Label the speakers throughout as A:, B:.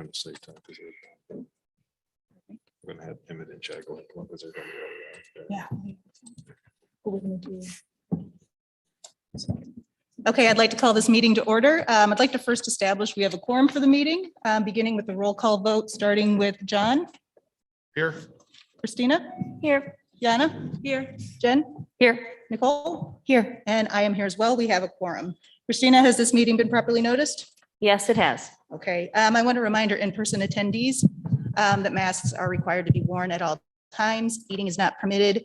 A: I'm gonna say 10 because we're gonna have Emmett and Chad go into one because they're gonna be
B: Yeah. What we're gonna do. Okay, I'd like to call this meeting to order. I'd like to first establish we have a quorum for the meeting, beginning with the roll call vote, starting with John,
A: here.
B: Christina,
C: Here.
B: Yana,
C: Here.
B: Jen,
C: Here.
B: Nicole, here, and I am here as well. We have a quorum. Christina, has this meeting been properly noticed?
C: Yes, it has.
B: Okay, I want to remind our in-person attendees that masks are required to be worn at all times. Eating is not permitted,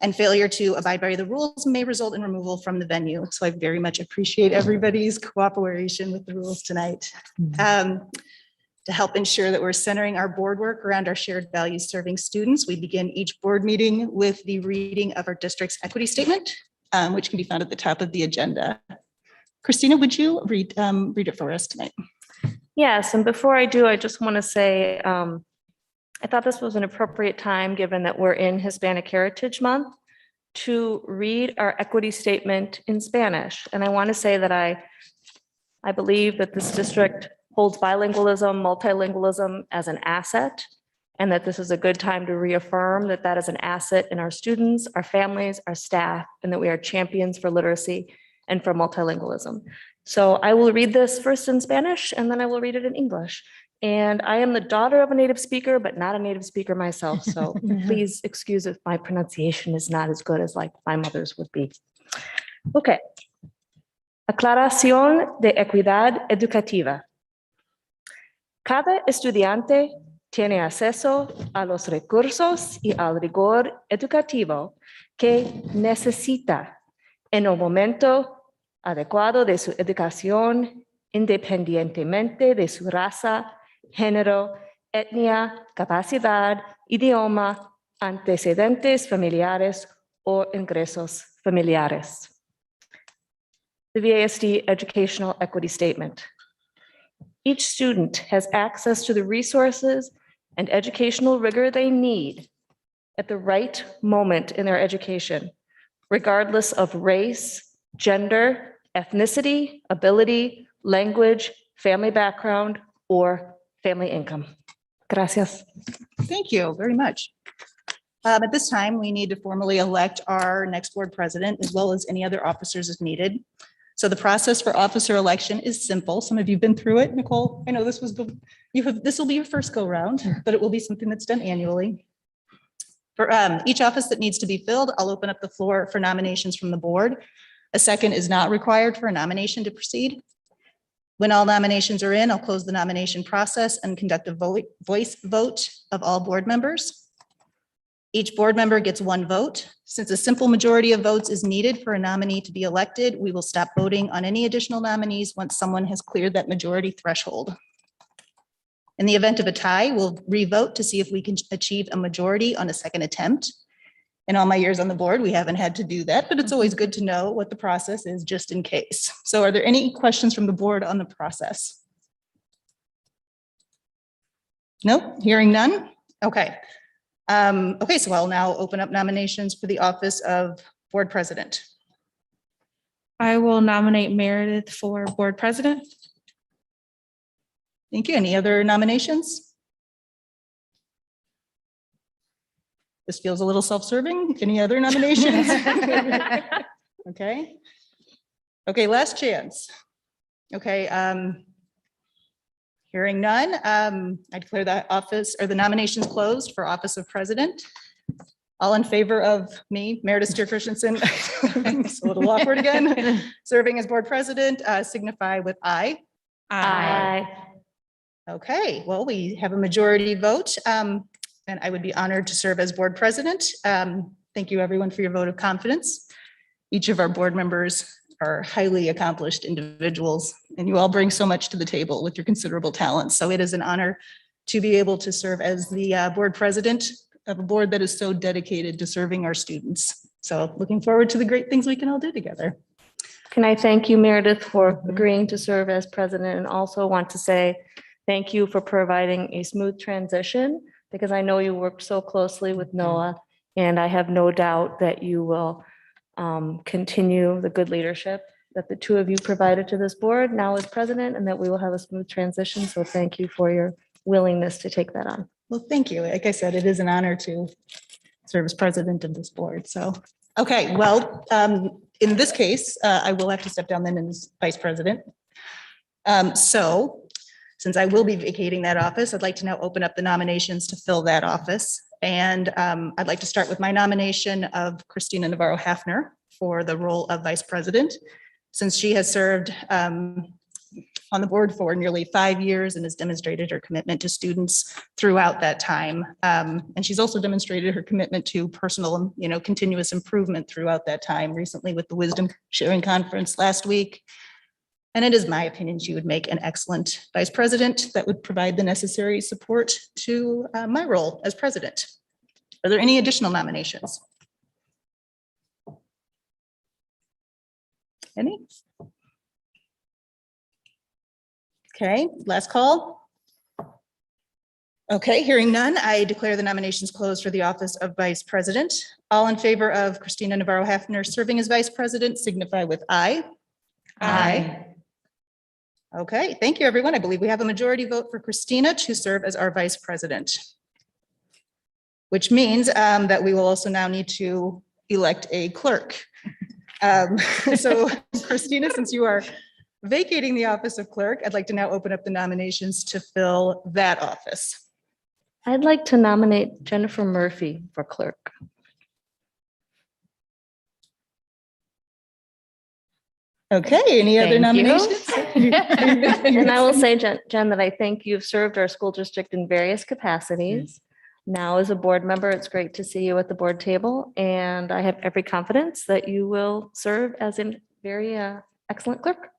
B: and failure to abide by the rules may result in removal from the venue. So I very much appreciate everybody's cooperation with the rules tonight. To help ensure that we're centering our board work around our shared values serving students, we begin each board meeting with the reading of our district's equity statement, which can be found at the top of the agenda. Christina, would you read it for us tonight?
C: Yes, and before I do, I just want to say, I thought this was an appropriate time, given that we're in Hispanic Heritage Month, to read our equity statement in Spanish. And I want to say that I believe that this district holds bilingualism, multilingualism as an asset, and that this is a good time to reaffirm that that is an asset in our students, our families, our staff, and that we are champions for literacy and for multilingualism. So I will read this first in Spanish, and then I will read it in English. And I am the daughter of a native speaker, but not a native speaker myself. So please excuse if my pronunciation is not as good as like my mother's would be. Okay. Aclaración de equidad educativa. Cada estudiante tiene acceso a los recursos y al rigor educativo que necesita en el momento adecuado de su educación, independientemente de su raza, género, etnia, capacidad, idioma, antecedentes familiares o ingresos familiares. The VASD Educational Equity Statement. Each student has access to the resources and educational rigor they need at the right moment in their education, regardless of race, gender, ethnicity, ability, language, family background, or family income. Gracias.
B: Thank you very much. At this time, we need to formally elect our next board president, as well as any other officers if needed. So the process for officer election is simple. Some of you have been through it. Nicole, I know this will be your first go round, but it will be something that's done annually. For each office that needs to be filled, I'll open up the floor for nominations from the board. A second is not required for a nomination to proceed. When all nominations are in, I'll close the nomination process and conduct a voice vote of all board members. Each board member gets one vote. Since a simple majority of votes is needed for a nominee to be elected, we will stop voting on any additional nominees once someone has cleared that majority threshold. In the event of a tie, we'll re-vote to see if we can achieve a majority on a second attempt. In all my years on the board, we haven't had to do that, but it's always good to know what the process is just in case. So are there any questions from the board on the process? No, hearing none. Okay. Okay, so I'll now open up nominations for the office of board president.
D: I will nominate Meredith for board president.
B: Thank you. Any other nominations? This feels a little self-serving. Any other nominations? Okay. Okay, last chance. Okay, hearing none, I declare that office or the nominations closed for office of president. All in favor of me, Meredith Steer Christensen, it's a little awkward again, serving as board president, signify with aye.
C: Aye.
B: Okay, well, we have a majority vote, and I would be honored to serve as board president. Thank you, everyone, for your vote of confidence. Each of our board members are highly accomplished individuals, and you all bring so much to the table with your considerable talents. So it is an honor to be able to serve as the board president of a board that is so dedicated to serving our students. So looking forward to the great things we can all do together.
C: Can I thank you, Meredith, for agreeing to serve as president, and also want to say thank you for providing a smooth transition, because I know you worked so closely with Noah, and I have no doubt that you will continue the good leadership that the two of you provided to this board now as president, and that we will have a smooth transition. So thank you for your willingness to take that on.
B: Well, thank you. Like I said, it is an honor to serve as president of this board. So, okay, well, in this case, I will have to step down then as vice president. So since I will be vacating that office, I'd like to now open up the nominations to fill that office. And I'd like to start with my nomination of Christina Navarro Hafner for the role of vice president, since she has served on the board for nearly 5 years and has demonstrated her commitment to students throughout that time. And she's also demonstrated her commitment to personal, continuous improvement throughout that time, recently with the Wisdom Sharing Conference last week. And it is my opinion she would make an excellent vice president that would provide the necessary support to my role as president. Are there any additional nominations? Any? Okay, last call. Okay, hearing none, I declare the nominations closed for the office of vice president. All in favor of Christina Navarro Hafner serving as vice president signify with aye. Aye. Okay, thank you, everyone. I believe we have a majority vote for Christina to serve as our vice president, which means that we will also now need to elect a clerk. So Christina, since you are vacating the office of clerk, I'd like to now open up the nominations to fill that office.
C: I'd like to nominate Jennifer Murphy for clerk.
B: Okay, any other
D: Thank you.
B: nominations?
C: And I will say, Jen, that I think you've served our school district in various capacities. Now, as a board member, it's great to see you at the board table, and I have every confidence that you will serve as a very excellent clerk.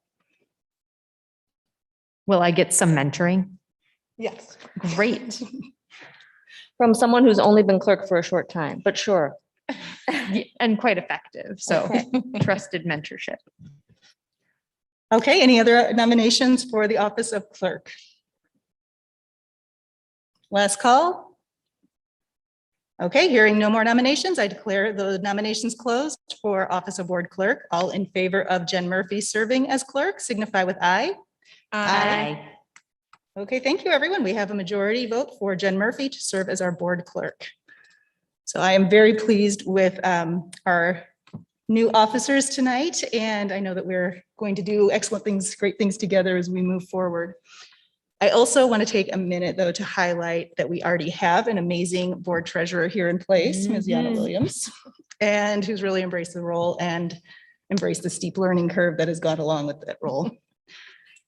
E: Will I get some mentoring?
B: Yes.
E: Great.
C: From someone who's only been clerk for a short time, but sure.
E: And quite effective. So
C: Okay.
E: trusted mentorship.
B: Okay, any other nominations for the office of clerk? Last call. Okay, hearing no more nominations, I declare the nominations closed for office of board clerk. All in favor of Jen Murphy serving as clerk signify with aye.
E: Aye.
B: Okay, thank you, everyone. We have a majority vote for Jen Murphy to serve as our board clerk. So I am very pleased with our new officers tonight, and I know that we're going to do excellent things, great things together as we move forward. I also want to take a minute, though, to highlight that we already have an amazing board treasurer here in place, Ms. Yana Williams, and who's really embraced the role and embraced the steep learning curve that has gone along with that role.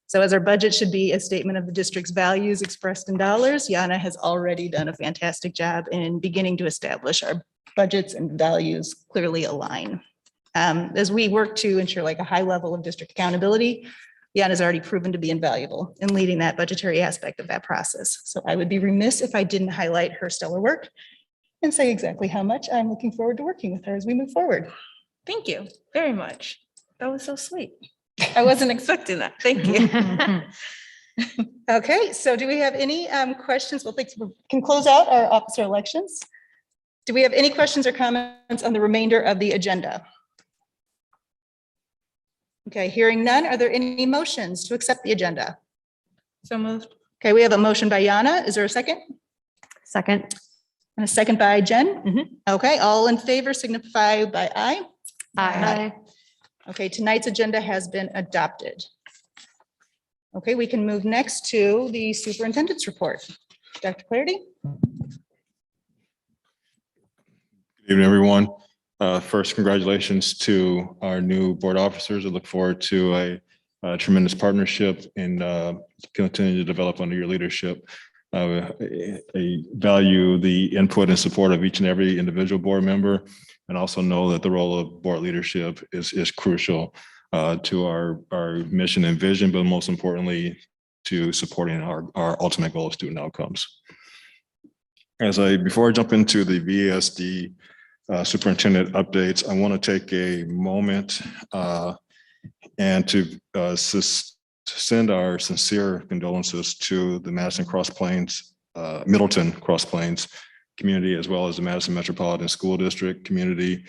B: So as our budget should be a statement of the district's values expressed in dollars, Yana has already done a fantastic job in beginning to establish our budgets and values clearly align. As we work to ensure like a high level of district accountability, Yana has already proven to be invaluable in leading that budgetary aspect of that process. So I would be remiss if I didn't highlight her stellar work and say exactly how much I'm looking forward to working with her as we move forward.
D: Thank you very much. That was so sweet. I wasn't expecting that. Thank you.
B: Okay, so do we have any questions? Well, thanks. We can close out our officer elections. Do we have any questions or comments on the remainder of the agenda? Okay, hearing none. Are there any motions to accept the agenda?
D: So moved.
B: Okay, we have a motion by Yana. Is there a second?
E: Second.
B: And a second by Jen? Okay, all in favor signify by aye.
C: Aye.
B: Okay, tonight's agenda has been adopted. Okay, we can move next to the superintendent's report. Dr. Clarity?
A: Good evening, everyone. First, congratulations to our new board officers. I look forward to a tremendous partnership and continue to develop under your leadership. I value the input and support of each and every individual board member, and also know that the role of board leadership is crucial to our mission and vision, but most importantly, to supporting our ultimate goal of student outcomes. Before I jump into the VASD superintendent updates, I want to take a moment and to send our sincere condolences to the Madison Cross Plains, Middleton Cross Plains community, as well as the Madison Metropolitan School District community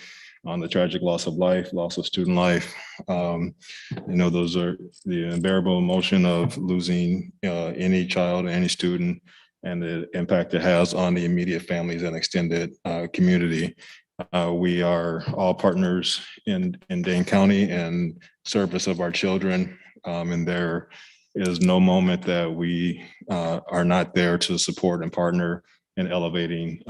A: on the tragic loss of life, loss of student life. Those are the unbearable emotion of losing any child, any student, and the impact it has on the immediate families and extended community. We are all partners in Dane County and service of our children. And there is no moment that we are not there to support and partner in elevating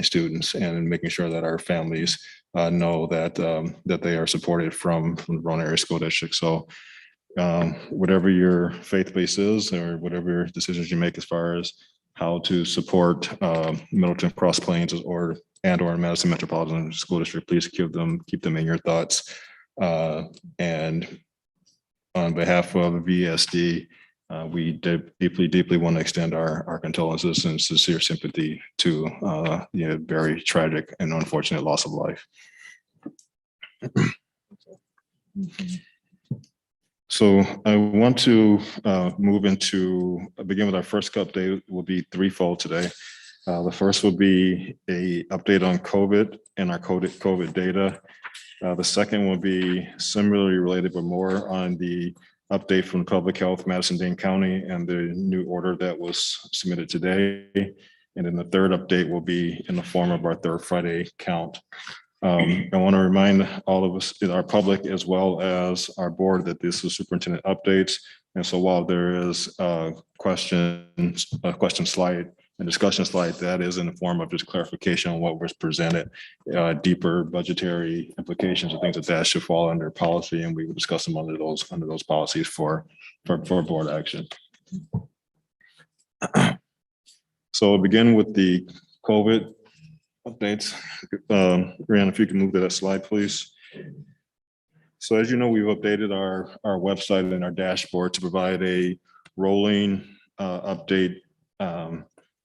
A: students and making sure that our families know that they are supported from the Rowan Area School District. So whatever your faith base is, or whatever decisions you make as far as how to support Middleton, Cross Plains, or Madison Metropolitan School District, please keep them in your thoughts. And on behalf of VASD, we deeply want to extend our condolences and sincere sympathy to the very tragic and unfortunate loss of life. So I want to begin with our first update. Will be threefold today. The first will be a update on COVID and our COVID data. The second will be similarly related, but more on the update from Public Health Madison-Dane County and the new order that was submitted today. And then the third update will be in the form of our third Friday count. I want to remind all of us, our public, as well as our board, that this is superintendent updates. And so while there is a question slide, a discussion slide, that is in the form of just clarification on what was presented. Deeper budgetary implications and things like that should fall under policy, and we will discuss them under those policies for board action. So we'll begin with the COVID updates. Brianna, if you can move to that slide, please. So as you know, we've updated our website and our dashboard to provide a rolling update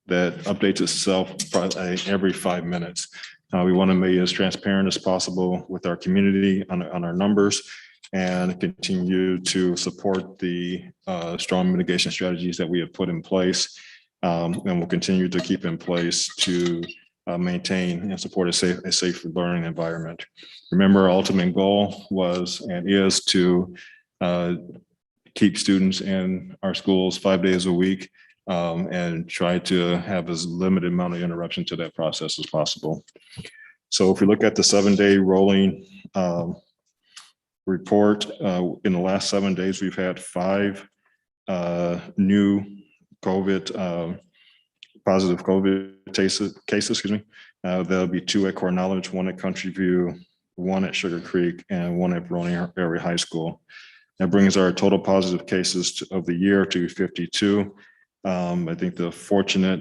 A: that updates itself every 5 minutes. We want to be as transparent as possible with our community on our numbers, and continue to support the strong mitigation strategies that we have put in place, and will continue to keep in place to maintain and support a safe learning environment. Remember, our ultimate goal was and is to keep students in our schools 5 days a week, and try to have as limited amount of interruption to that process as possible. So if we look at the 7-day rolling report, in the last 7 days, we've had 5 new COVID positive COVID cases, excuse me. There'll be 2 at Core Knowledge, 1 at Country View, 1 at Sugar Creek, and 1 at Rowan Area High School. That brings our total positive cases of the year to 52. I think the fortunate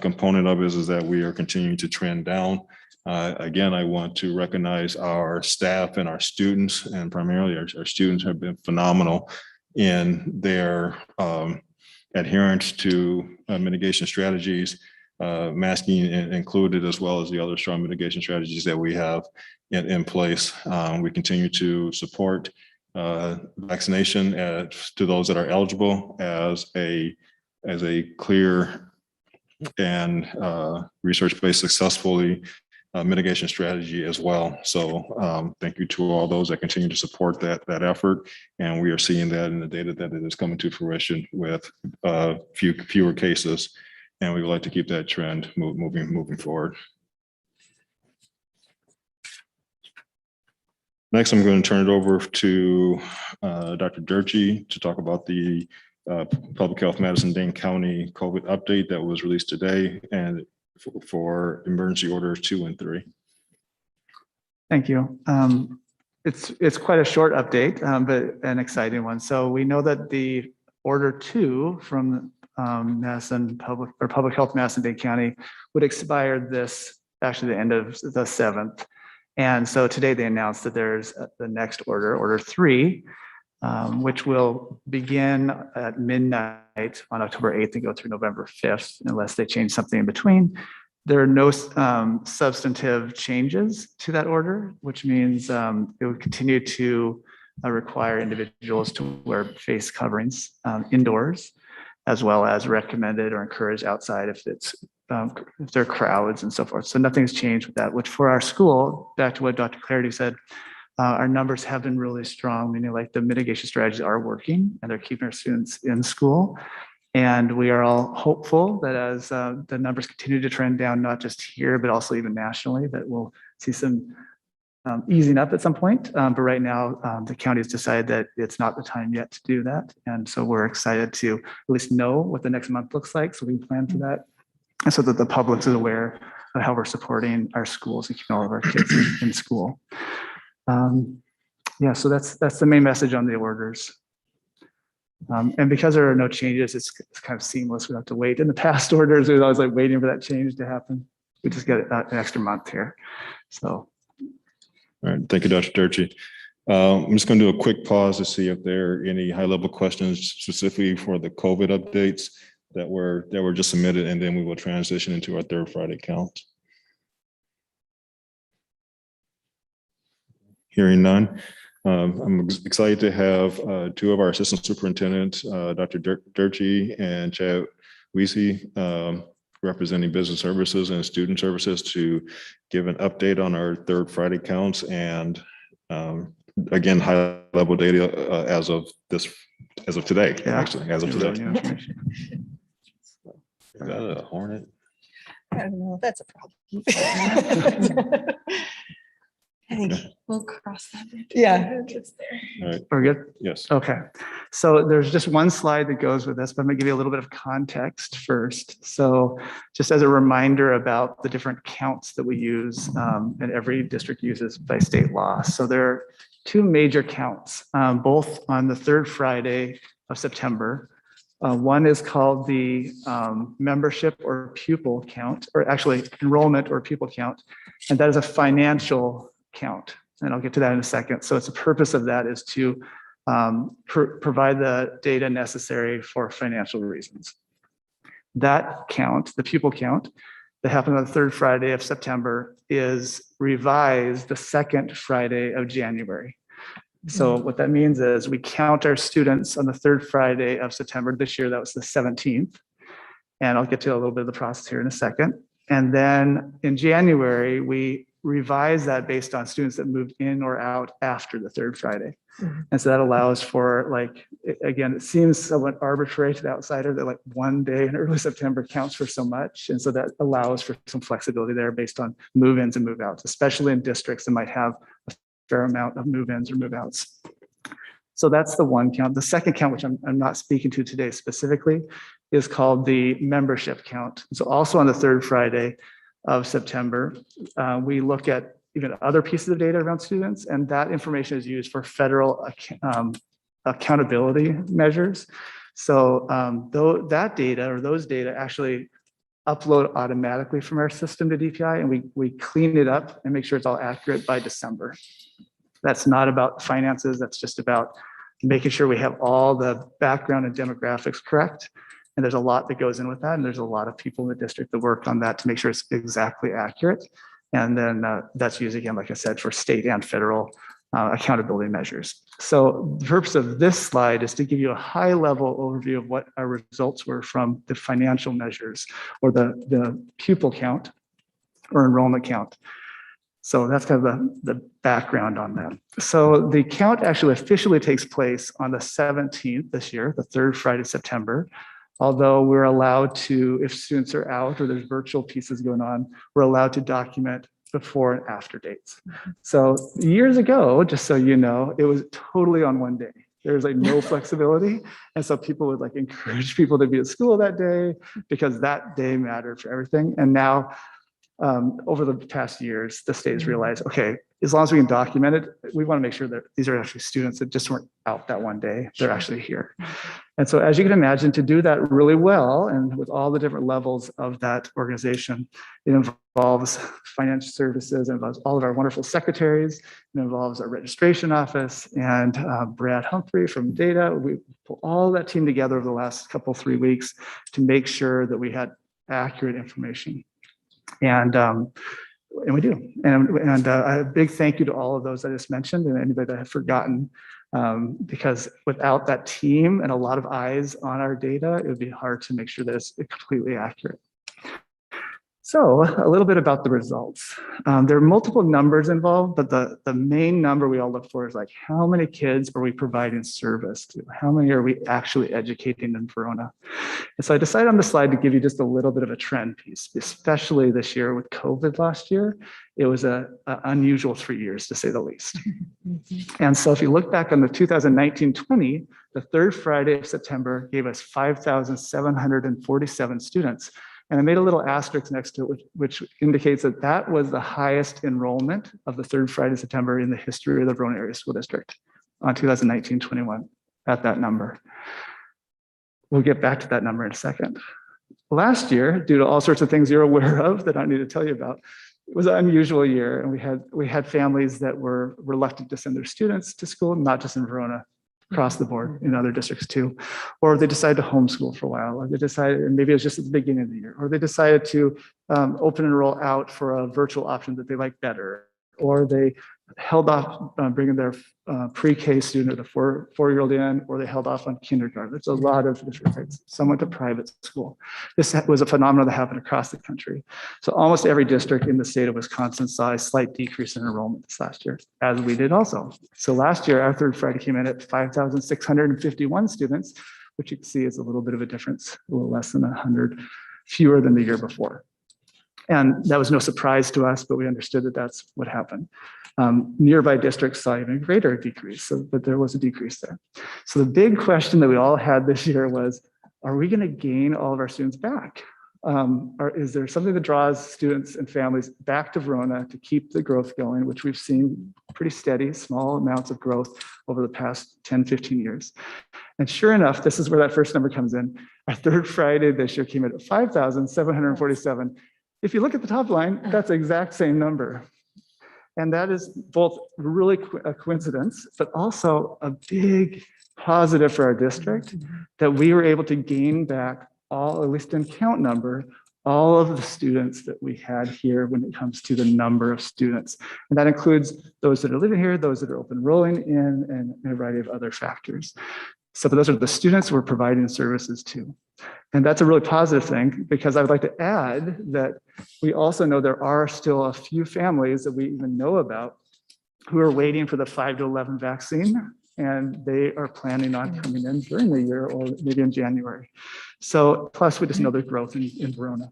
A: component of it is that we are continuing to trend down. Again, I want to recognize our staff and our students, and primarily our students have been phenomenal in their adherence to mitigation strategies, masking included, as well as the other strong mitigation strategies that we have in place. We continue to support vaccination to those that are eligible as a clear and research-based successfully mitigation strategy as well. So thank you to all those that continue to support that effort. And we are seeing that in the data that it is coming to fruition with fewer cases. And we would like to keep that trend moving forward. Next, I'm going to turn it over to Dr. Durkee to talk about the Public Health Madison-Dane County COVID update that was released today, and for emergency orders 2 and 3.
F: Thank you. It's quite a short update, but an exciting one. So we know that the order 2 from Public Health Madison-Dane County would expire the end of the 7th. And so today they announced that there's the next order 3, which will begin at midnight on October 8th and go through November 5th, unless they change something in between. There are no substantive changes to that order, which means it would continue to require individuals to wear face coverings indoors, as well as recommended or encouraged outside if it's if there are crowds and so forth. So nothing's changed with that, which for our school, back to what Dr. Clarity said, our numbers have been really strong, meaning like the mitigation strategies are working and they're keeping our students in school. And we are all hopeful that as the numbers continue to trend down, not just here, but also even nationally, that we'll see some easing up at some point. But right now, the county has decided that it's not the time yet to do that. And so we're excited to at least know what the next month looks like so we can plan for that. And so that the public is aware of how we're supporting our schools and keeping all of our kids in school. Yeah, so that's the main message on the orders. And because there are no changes, it's kind of seamless. We don't have to wait. In the past orders, we was always like waiting for that change to happen. We just get an extra month here. So.
A: All right, thank you, Dr. Durkee. I'm just going to do a quick pause to see if there are any high-level questions specifically for the COVID updates that were just submitted, and then we will transition into our third Friday count. Hearing none. I'm excited to have two of our assistant superintendents, Dr. Durkee and Chad Weesey, representing business services and student services, to give an update on our third Friday counts and again, high level data as of today,
F: Yeah.
A: actually, as of
F: Really
A: today.
F: new information.
A: Is that a hornet?
B: I don't know if that's a problem. I think,
D: We'll cross that bridge.
B: Yeah.
D: It's there.
A: All right,
F: We're good?
A: yes.
F: Okay, so there's just one slide that goes with this, but I'm gonna give you a little bit of context first. So just as a reminder about the different counts that we use and every district uses by state law. So there are two major counts, both on the third Friday of September. One is called the membership or pupil count, or actually enrollment or pupil count, and that is a financial count. And I'll get to that in a second. So it's the purpose of that is to provide the data necessary for financial reasons. That count, the pupil count, that happened on the third Friday of September is revised the second Friday of January. So what that means is we count our students on the third Friday of September. This year, that was the 17th. And I'll get to a little bit of the process here in a second. And then in January, we revise that based on students that moved in or out after the third Friday. And so that allows for, like, again, it seems somewhat arbitrary to the outsider that like one day in early September counts for so much. And so that allows for some flexibility there based on move-ins and move-outs, especially in districts that might have a fair amount of move-ins or move-outs. So that's the one count. The second count, which I'm not speaking to today specifically, is called the membership count. So also on the third Friday of September, we look at even other pieces of data around students, and that information is used for federal accountability measures. So that data or those data actually upload automatically from our system to DPI, and we clean it up and make sure it's all accurate by December. That's not about finances. That's just about making sure we have all the background and demographics correct. And there's a lot that goes in with that. And there's a lot of people in the district that work on that to make sure it's exactly accurate. And then that's used, again, like I said, for state and federal accountability measures. So the purpose of this slide is to give you a high level overview of what our results were from the financial measures or the pupil count or enrollment count. So that's kind of the background on that. So the count actually officially takes place on the 17th this year, the third Friday of September. Although we're allowed to, if students are out or there's virtual pieces going on, we're allowed to document before and after dates. So years ago, just so you know, it was totally on one day. There was like no flexibility. And so people would like encourage people to be at school that day because that day mattered for everything. And now, over the past years, the state has realized, okay, as long as we can document it, we want to make sure that these are actually students that just weren't out that one day, they're actually here. And so as you can imagine, to do that really well and with all the different levels of that organization, it involves financial services, it involves all of our wonderful secretaries, it involves our registration office and Brad Humphrey from data. We put all that team together over the last 3 weeks to make sure that we had accurate information. And we do. And a big thank you to all of those I just mentioned and anybody that I have forgotten, because without that team and a lot of eyes on our data, it would be hard to make sure that it's completely accurate. So a little bit about the results. There are multiple numbers involved, but the main number we all look for is like, how many kids are we providing service to? How many are we actually educating in Verona? And so I decided on the slide to give you just a little bit of a trend piece, especially this year with COVID last year. It was a unusual 3 years, to say the least. And so if you look back on the 2019-20, the third Friday of September gave us 5,747 students. And I made a little asterisk next to it, which indicates that that was the highest enrollment of the third Friday of September in the history of the Verona Area School District on 2019-21 at that number. We'll get back to that number in a second. Last year, due to all sorts of things you're aware of that I don't need to tell you about, it was an unusual year, and we had families that were reluctant to send their students to school, not just in Verona, across the board in other districts too. Or they decided to homeschool for a while, or they decided, and maybe it was just at the beginning of the year, or they decided to open and roll out for a virtual option that they like better, or they held off bringing their pre-K student or the four-year-old in, or they held off on kindergarten. There's a lot of different things. Some went to private school. This was a phenomenon that happened across the country. So almost every district in the state of Wisconsin saw a slight decrease in enrollment this last year, as we did also. So last year, our third Friday came in at 5,651 students, which you can see is a little bit of a difference, a little less than 100 fewer than the year before. And that was no surprise to us, but we understood that that's what happened. Nearby districts saw even greater decrease, but there was a decrease there. So the big question that we all had this year was, are we going to gain all of our students back? Or is there something that draws students and families back to Verona to keep the growth going, which we've seen pretty steady, small amounts of growth over the past 10, 15 years. And sure enough, this is where that first number comes in. Our third Friday this year came in at 5,747. If you look at the top line, that's the exact same number. And that is both really a coincidence, but also a big positive for our district that we were able to gain back all, at least in count number, all of the students that we had here when it comes to the number of students. And that includes those that are living here, those that are open enrolling in, and a variety of other factors. So those are the students we're providing services to. And that's a really positive thing, because I would like to add that we also know there are still a few families that we even know about who are waiting for the 5 to 11 vaccine, and they are planning on coming in during the year or maybe in January. So plus we just know there's growth in Verona.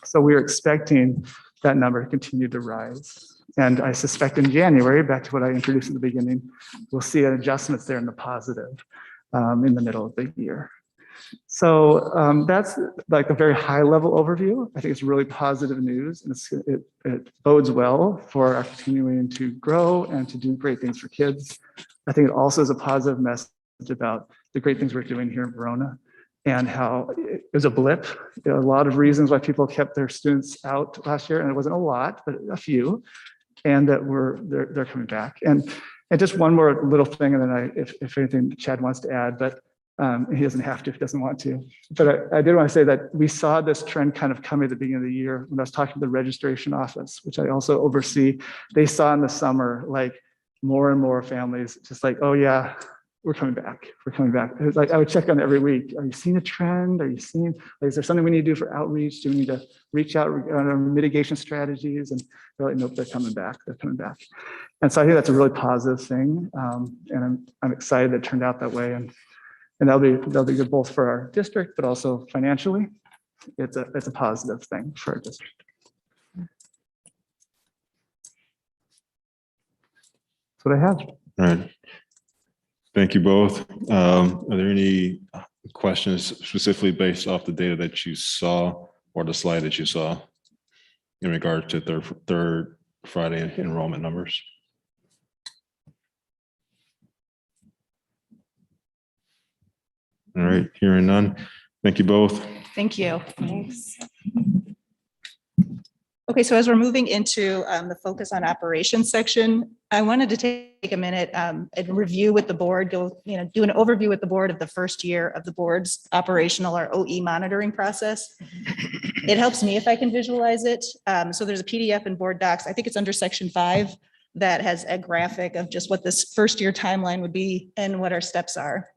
F: So we're expecting that number to continue to rise. And I suspect in January, back to what I introduced at the beginning, we'll see an adjustment there in the positive in the middle of the year. So that's like a very high level overview. I think it's really positive news, and it bodes well for our continuing to grow and to do great things for kids. I think it also is a positive message about the great things we're doing here in Verona and how it was a blip. There are a lot of reasons why people kept their students out last year, and it wasn't a lot, but a few, and that they're coming back. And just one more little thing, and then if anything Chad wants to add, but he doesn't have to if he doesn't want to. But I did want to say that we saw this trend kind of coming at the beginning of the year when I was talking to the registration office, which I also oversee. They saw in the summer, like more and more families just like, oh yeah, we're coming back. We're coming back. It's like I would check on every week. Are you seeing a trend? Are you seeing, like, is there something we need to do for outreach? Do we need to reach out on our mitigation strategies? And they're like, nope, they're coming back. They're coming back. And so I think that's a really positive thing. And I'm excited that it turned out that way. And that'll be good both for our district, but also financially. It's a positive thing for our district. That's what I have.
A: All right. Thank you both. Are there any questions specifically based off the data that you saw or the slide that you saw in regard to third Friday enrollment numbers? All right, hearing none. Thank you both.
B: Thank you. Thanks. Okay, so as we're moving into the focus on operations section, I wanted to take a minute and review with the board, do an overview with the board of the first year of the board's operational or OE monitoring process. It helps me if I can visualize it. So there's a PDF in board docs. I think it's under section 5 that has a graphic of just what this first year timeline would be and what our steps are.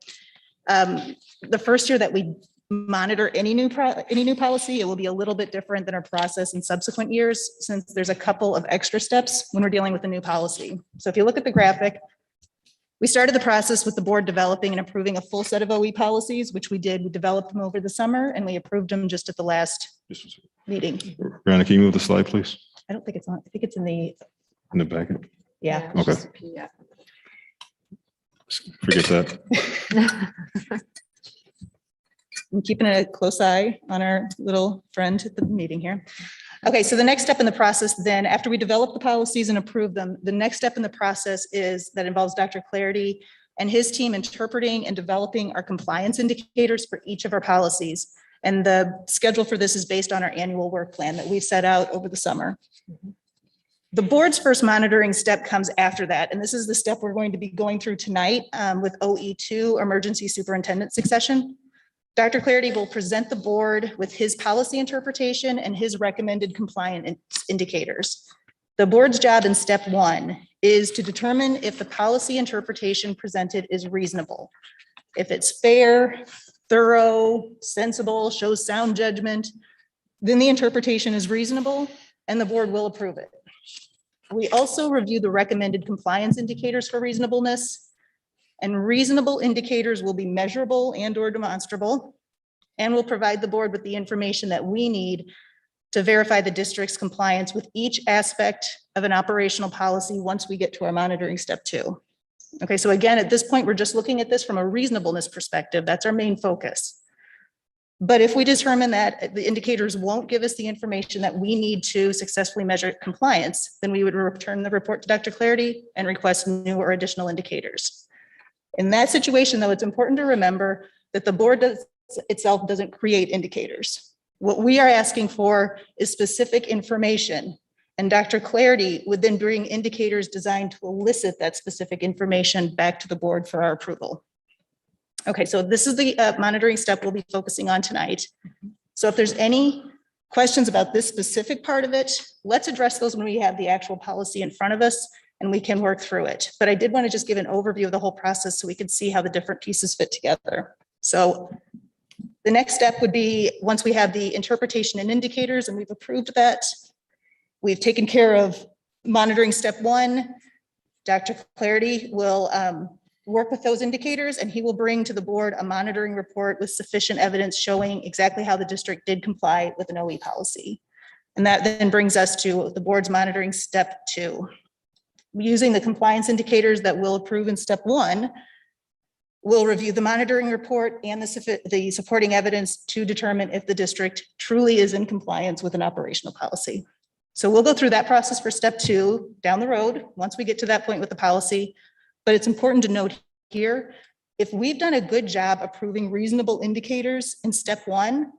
B: The first year that we monitor any new policy, it will be a little bit different than our process in subsequent years, since there's a couple of extra steps when we're dealing with a new policy. So if you look at the graphic, we started the process with the board developing and approving a full set of OE policies, which we did. We developed them over the summer and we approved them just at the last meeting.
A: Brianna, can you move the slide, please?
B: I don't think it's on, I think it's in the,
A: In the back.
B: yeah.
A: Okay. Forget that.
B: I'm keeping a close eye on our little friend at the meeting here. Okay, so the next step in the process then, after we develop the policies and approve them, the next step in the process is that involves Dr. Clarity and his team interpreting and developing our compliance indicators for each of our policies. And the schedule for this is based on our annual work plan that we've set out over the summer. The board's first monitoring step comes after that. And this is the step we're going to be going through tonight with OE2, Emergency Superintendent Succession. Dr. Clarity will present the board with his policy interpretation and his recommended compliance indicators. The board's job in step 1 is to determine if the policy interpretation presented is reasonable. If it's fair, thorough, sensible, shows sound judgment, then the interpretation is reasonable and the board will approve it. We also review the recommended compliance indicators for reasonableness. And reasonable indicators will be measurable and or demonstrable, and will provide the board with the information that we need to verify the district's compliance with each aspect of an operational policy once we get to our monitoring step 2. Okay, so again, at this point, we're just looking at this from a reasonableness perspective. That's our main focus. But if we determine that the indicators won't give us the information that we need to successfully measure compliance, then we would return the report to Dr. Clarity and request new or additional indicators. In that situation, though, it's important to remember that the board itself doesn't create indicators. What we are asking for is specific information, and Dr. Clarity would then bring indicators designed to elicit that specific information back to the board for our approval. Okay, so this is the monitoring step we'll be focusing on tonight. So if there's any questions about this specific part of it, let's address those when we have the actual policy in front of us and we can work through it. But I did want to just give an overview of the whole process so we could see how the different pieces fit together. So the next step would be, once we have the interpretation and indicators and we've approved that, we've taken care of monitoring step 1. Dr. Clarity will work with those indicators and he will bring to the board a monitoring report with sufficient evidence showing exactly how the district did comply with an OE policy. And that then brings us to the board's monitoring step 2. Using the compliance indicators that we'll approve in step 1, we'll review the monitoring report and the supporting evidence to determine if the district truly is in compliance with an operational policy. So we'll go through that process for step 2 down the road, once we get to that point with the policy. But it's important to note here, if we've done a good job approving reasonable indicators in step 1,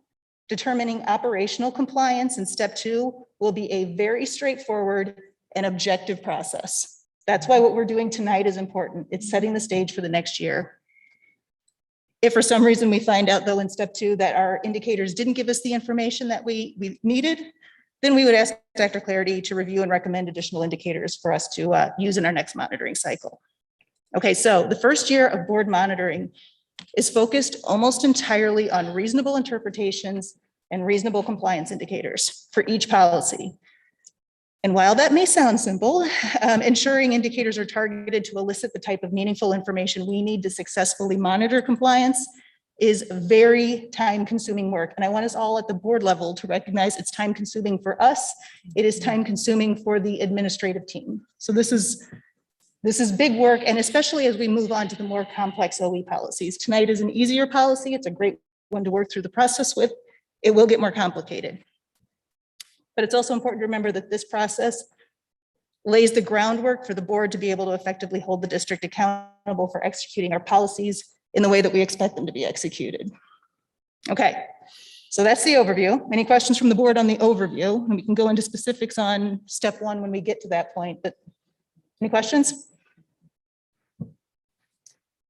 B: determining operational compliance in step 2 will be a very straightforward and objective process. That's why what we're doing tonight is important. It's setting the stage for the next year. If for some reason we find out though in step 2 that our indicators didn't give us the information that we needed, then we would ask Dr. Clarity to review and recommend additional indicators for us to use in our next monitoring cycle. Okay, so the first year of board monitoring is focused almost entirely on reasonable interpretations and reasonable compliance indicators for each policy. And while that may sound simple, ensuring indicators are targeted to elicit the type of meaningful information we need to successfully monitor compliance is very time-consuming work. And I want us all at the board level to recognize it's time-consuming for us. It is time-consuming for the administrative team. So this is big work, and especially as we move on to the more complex OE policies. Tonight is an easier policy. It's a great one to work through the process with. It will get more complicated. But it's also important to remember that this process lays the groundwork for the board to be able to effectively hold the district accountable for executing our policies in the way that we expect them to be executed. Okay, so that's the overview. Any questions from the board on the overview? And we can go into specifics on step 1 when we get to that point, but any questions?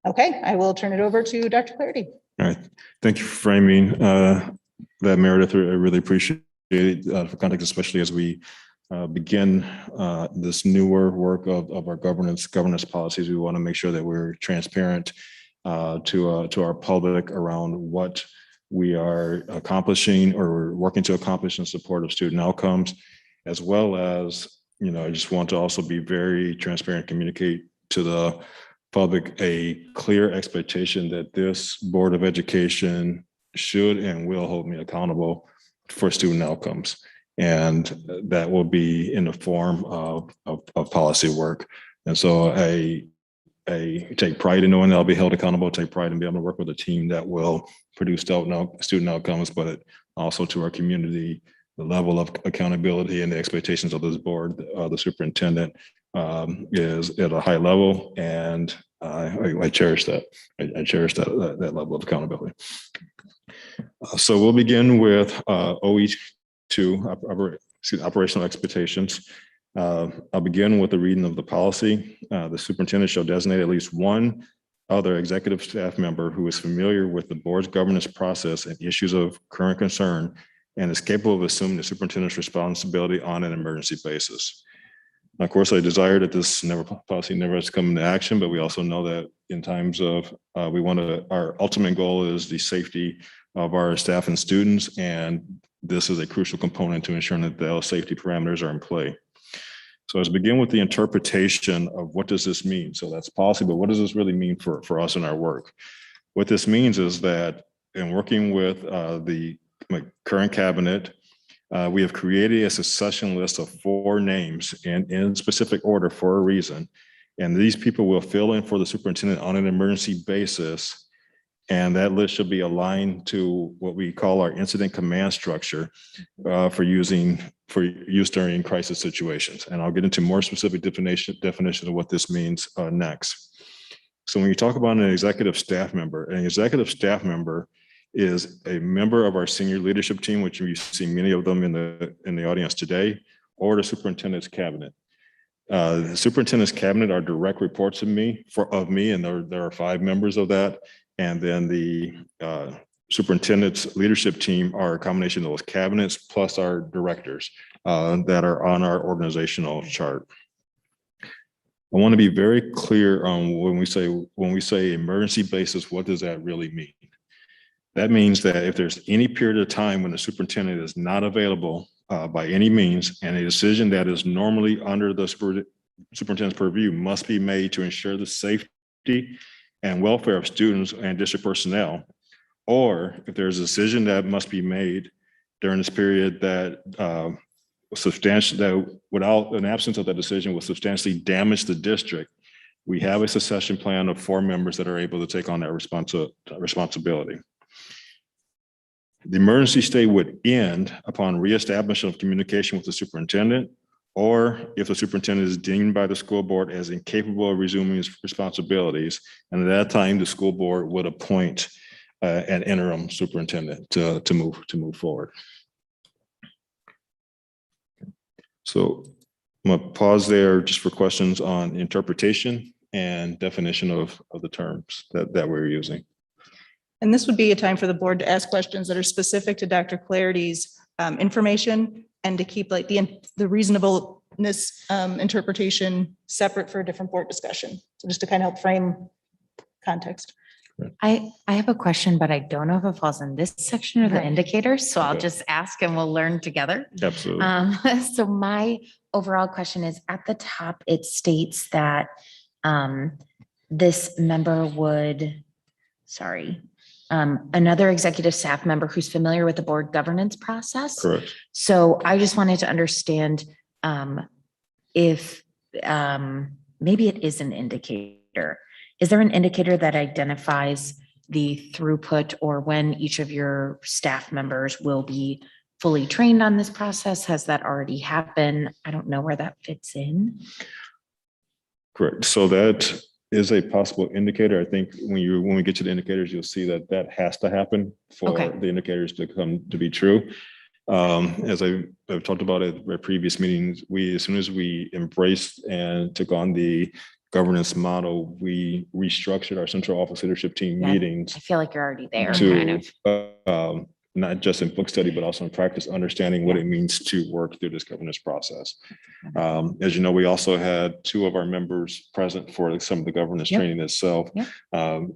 B: Okay, I will turn it over to Dr. Clarity.
A: All right. Thank you for framing that, Meredith. I really appreciate it for context, especially as we begin this newer work of our governance policies. We want to make sure that we're transparent to our public around what we are accomplishing or we're working to accomplish in support of student outcomes, as well as, I just want to also be very transparent, communicate to the public a clear expectation that this Board of Education should and will hold me accountable for student outcomes. And that will be in the form of policy work. And so I take pride in knowing that I'll be held accountable, take pride in being able to work with a team that will produce student outcomes, but also to our community, the level of accountability and the expectations of this board, the superintendent is at a high level, and I cherish that. I cherish that level of accountability. So we'll begin with OE2, operational expectations. I'll begin with the reading of the policy. The superintendent shall designate at least one other executive staff member who is familiar with the board's governance process and issues of current concern and is capable of assuming the superintendent's responsibility on an emergency basis. Of course, I desire that this policy never has to come into action, but we also know that in times of, our ultimate goal is the safety of our staff and students, and this is a crucial component to ensuring that those safety parameters are in play. So let's begin with the interpretation of what does this mean? So that's policy, but what does this really mean for us in our work? What this means is that in working with the current cabinet, we have created a succession list of 4 names in specific order for a reason. And these people will fill in for the superintendent on an emergency basis. And that list should be aligned to what we call our incident command structure for use during crisis situations. And I'll get into more specific definition of what this means next. So when you talk about an executive staff member is a member of our senior leadership team, which you see many of them in the audience today, or the superintendent's cabinet. The superintendent's cabinet are direct reports of me, and there are 5 members of that. And then the superintendent's leadership team are a combination of those cabinets plus our directors that are on our organizational chart. I want to be very clear on when we say emergency basis, what does that really mean? That means that if there's any period of time when the superintendent is not available by any means, and a decision that is normally under the superintendent's purview must be made to ensure the safety and welfare of students and district personnel, or if there's a decision that must be made during this period that without an absence of that decision will substantially damage the district, we have a succession plan of 4 members that are able to take on that responsibility. The emergency state would end upon reestablishment of communication with the superintendent, or if the superintendent is deemed by the school board as incapable of resuming his responsibilities. And at that time, the school board would appoint an interim superintendent to move forward. So I'm gonna pause there just for questions on interpretation and definition of the terms that we're using.
B: And this would be a time for the board to ask questions that are specific to Dr. Clarity's information, and to keep like the reasonableness interpretation separate for a different board discussion. So just to kind of help frame context.
E: I have a question, but I don't know if it falls in this section or the
B: Right.
E: indicators, so I'll
A: Okay.
E: just ask and we'll learn together.
A: Absolutely.
E: So my overall question is, at the top, it states that this member would, another executive staff member who's familiar with the board governance process.
A: Correct.
E: So I just wanted to understand if maybe it is an indicator. Is there an indicator that identifies the throughput or when each of your staff members will be fully trained on this process? Has that already happened? I don't know where that fits in.
A: Correct. So that is a possible indicator. I think when we get to the indicators, you'll see that has to happen for
E: Okay.
A: the indicators to come to be true. As I've talked about at previous meetings, as soon as we embraced and took on the governance model, we restructured our central office leadership team
E: Yeah,
A: meetings
E: I feel like you're already there, kind
A: to
E: of.
A: not just in book study, but also in practice, understanding what it means to work through this governance process. As you know, we also had 2 of our members present for some of the governance
E: Yep.
A: training itself.
E: Yep.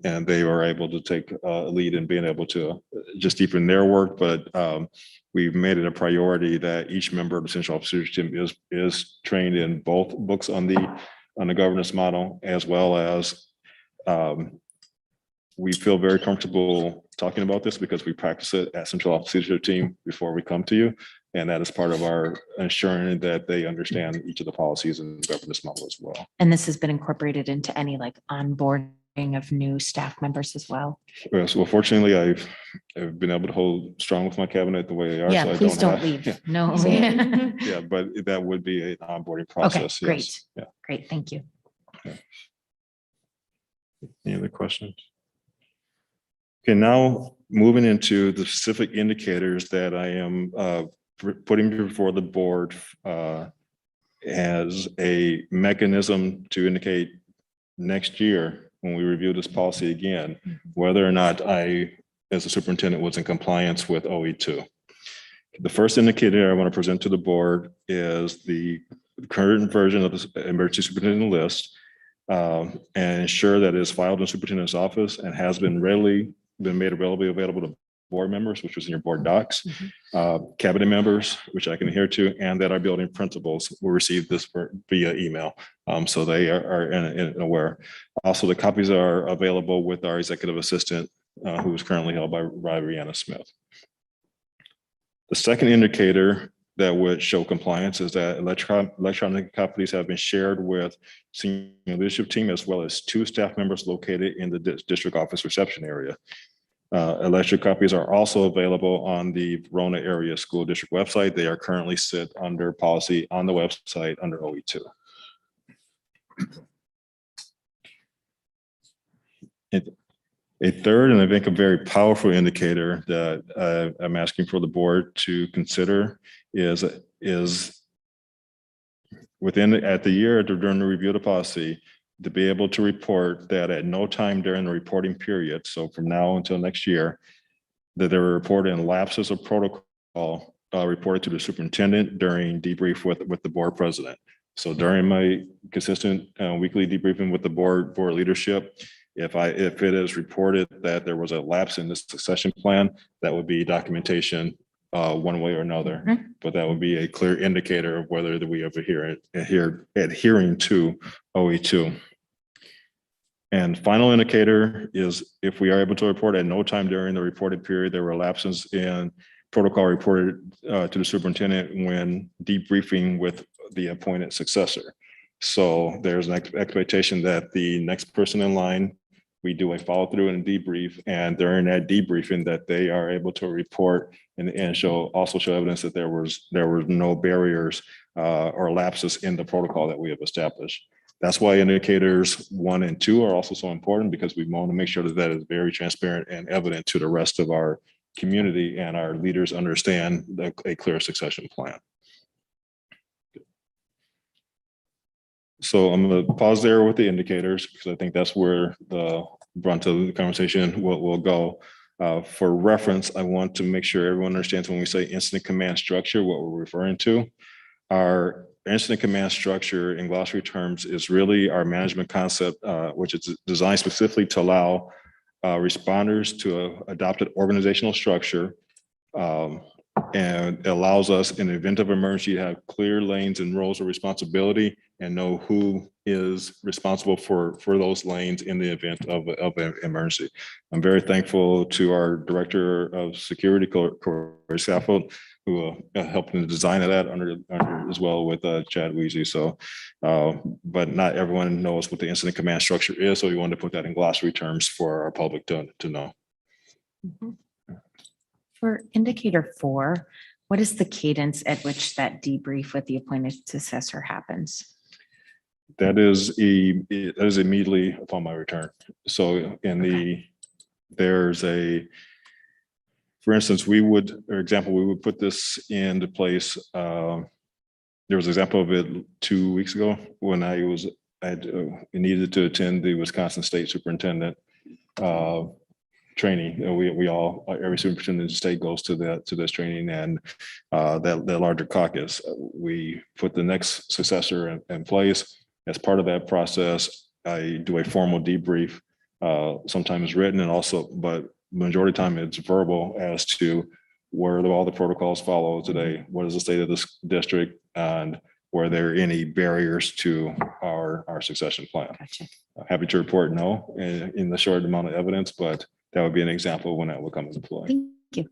A: And they were able to take a lead in being able to just deepen their work, but we've made it a priority that each member of the Central Officers team is trained in both books on the governance model, as well as we feel very comfortable talking about this because we practice it at Central Office Leadership Team before we come to you. And that is part of our ensuring that they understand each of the policies and governance model as well.
E: And this has been incorporated into any like onboarding of new staff members as well?
A: So fortunately, I've been able to hold strong with my cabinet the way they are.
E: Yeah,
A: so I
E: please don't
A: have-
E: leave.
A: Yeah,
E: No.
A: yeah, but that would be an onboarding
E: Okay,
A: process.
E: great.
A: Yes. Yeah.
E: Great, thank you.
A: Any other questions? Okay, now moving into the specific indicators that I am putting before the board as a mechanism to indicate next year when we review this policy again, whether or not I, as a superintendent, was in compliance with OE2. The first indicator I want to present to the board is the current version of the emergency superintendent list and ensure that it is filed in superintendent's office and has been made available to board members, which was in your board docs, cabinet members, which I can adhere to, and that our building principals will receive this via email. So they are aware. Also, the copies are available with our executive assistant, who is currently held by Rihanna Smith. The second indicator that would show compliance is that electronic copies have been shared with senior leadership team as well as 2 staff members located in the district office reception area. Electric copies are also available on the Verona Area School District website. They are currently sit under policy on the website under OE2. A third, and I think a very powerful indicator that I'm asking for the board to consider is at the year during the review of the policy, to be able to report that at no time during the reporting period, so from now until next year, that there were reported lapses of protocol reported to the superintendent during debrief with the board president. So during my consistent weekly debriefing with the board leadership, if it is reported that there was a lapse in the succession plan, that would be documentation one way or another. But that would be a clear indicator of whether that we are adhering to OE2. And final indicator is if we are able to report at no time during the reported period, there were lapses in protocol reported to the superintendent when debriefing with the appointed successor. So there's an expectation that the next person in line, we do a follow through and debrief, and during that debriefing that they are able to report and also show evidence that there were no barriers or lapses in the protocol that we have established. That's why indicators 1 and 2 are also so important, because we want to make sure that that is very transparent and evident to the rest of our community and our leaders understand a clear succession plan. So I'm going to pause there with the indicators because I think that's where the brunt of the conversation will go. For reference, I want to make sure everyone understands when we say incident command structure, what we're referring to. Our incident command structure in glossary terms is really our management concept, which is designed specifically to allow responders to adopt an organizational structure and allows us in the event of emergency to have clear lanes and roles of responsibility and know who is responsible for those lanes in the event of an emergency. I'm very thankful to our Director of Security, Corey Saffold, who helped in the design of that under as well with Chad Weezy. So, but not everyone knows what the incident command structure is. So we wanted to put that in glossary terms for our public to know.
E: For indicator 4, what is the cadence at which that debrief with the appointed successor happens?
A: That is immediately upon my return. So for instance, we would put this into place. There was an example of it 2 weeks ago when I needed to attend the Wisconsin State Superintendent training. We all, every superintendent in the state goes to this training, and that larger caucus. We put the next successor in place. As part of that process, I do a formal debrief, sometimes written and also, but majority of the time it's verbal as to where all the protocols follow today. What is the state of this district, and were there any barriers to our succession plan?
E: Gotcha.
A: Happy to report no in the short amount of evidence, but that would be an example when that would come into play.
E: Thank you.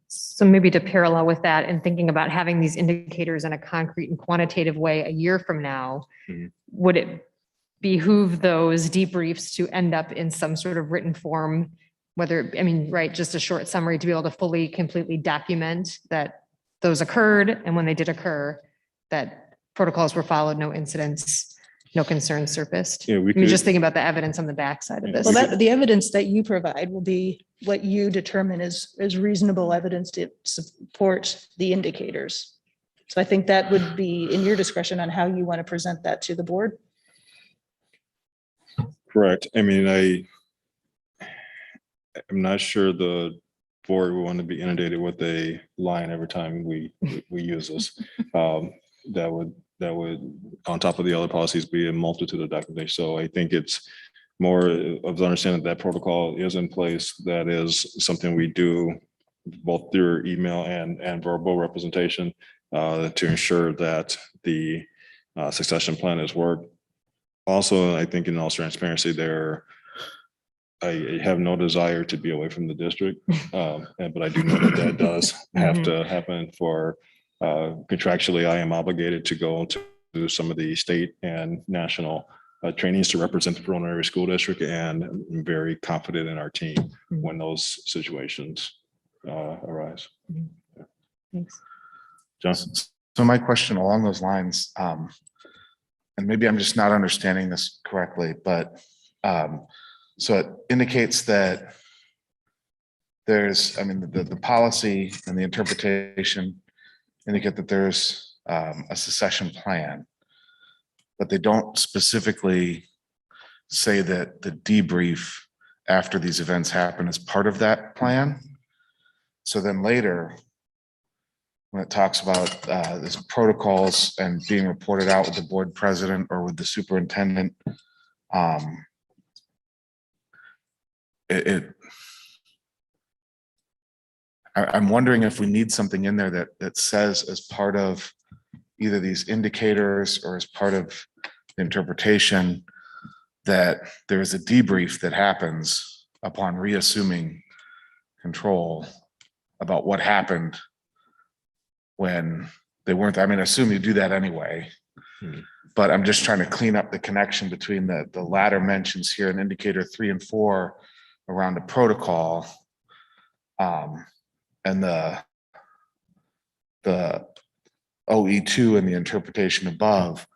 G: So maybe to parallel with that and thinking about having these indicators in a concrete and quantitative way a year from now,
A: Mhm.
G: would it behoove those debriefs to end up in some sort of written form? Whether, I mean, right, just a short summary to be able to fully, completely document that those occurred, and when they did occur, that protocols were followed, no incidents, no concerns surfaced.
A: Yeah, we
G: I mean,
A: could,
G: just thinking about the evidence on the backside of
A: Yeah,
G: this.
B: Well, that, the evidence that you provide will be what you determine is reasonable evidence to support the indicators. So I think that would be in your discretion on how you want to present that to the board.
A: correct. I mean, I'm not sure the board will want to be inundated with a line every time we use this. That would, on top of the other policies, be a multitude of documentation. So I think it's more of the understanding that protocol is in place. That is something we do both through email and verbal representation to ensure that the succession plan has worked. Also, I think in all transparency, I have no desire to be away from the district, but I do know that does have to happen for contractually. I am obligated to go to some of the state and national trainings to represent the Pearl Area School District, and I'm very confident in our team when those situations arise.
G: Thanks.
A: Johnson.
H: So my question along those lines, and maybe I'm just not understanding this correctly, but so it indicates that there's, I mean, the policy and the interpretation indicate that there's a succession plan, but they don't specifically say that the debrief after these events happen is part of that plan. So then later, when it talks about this protocols and being reported out with the board president or with the superintendent, I'm wondering if we need something in there that says as part of either these indicators or as part of the interpretation that there is a debrief that happens upon reassuming control about what happened when they weren't. I mean, I assume you do that anyway, but I'm just trying to clean up the connection between the latter mentions here in indicator 3 and 4 around the protocol and the OE2 and the interpretation above,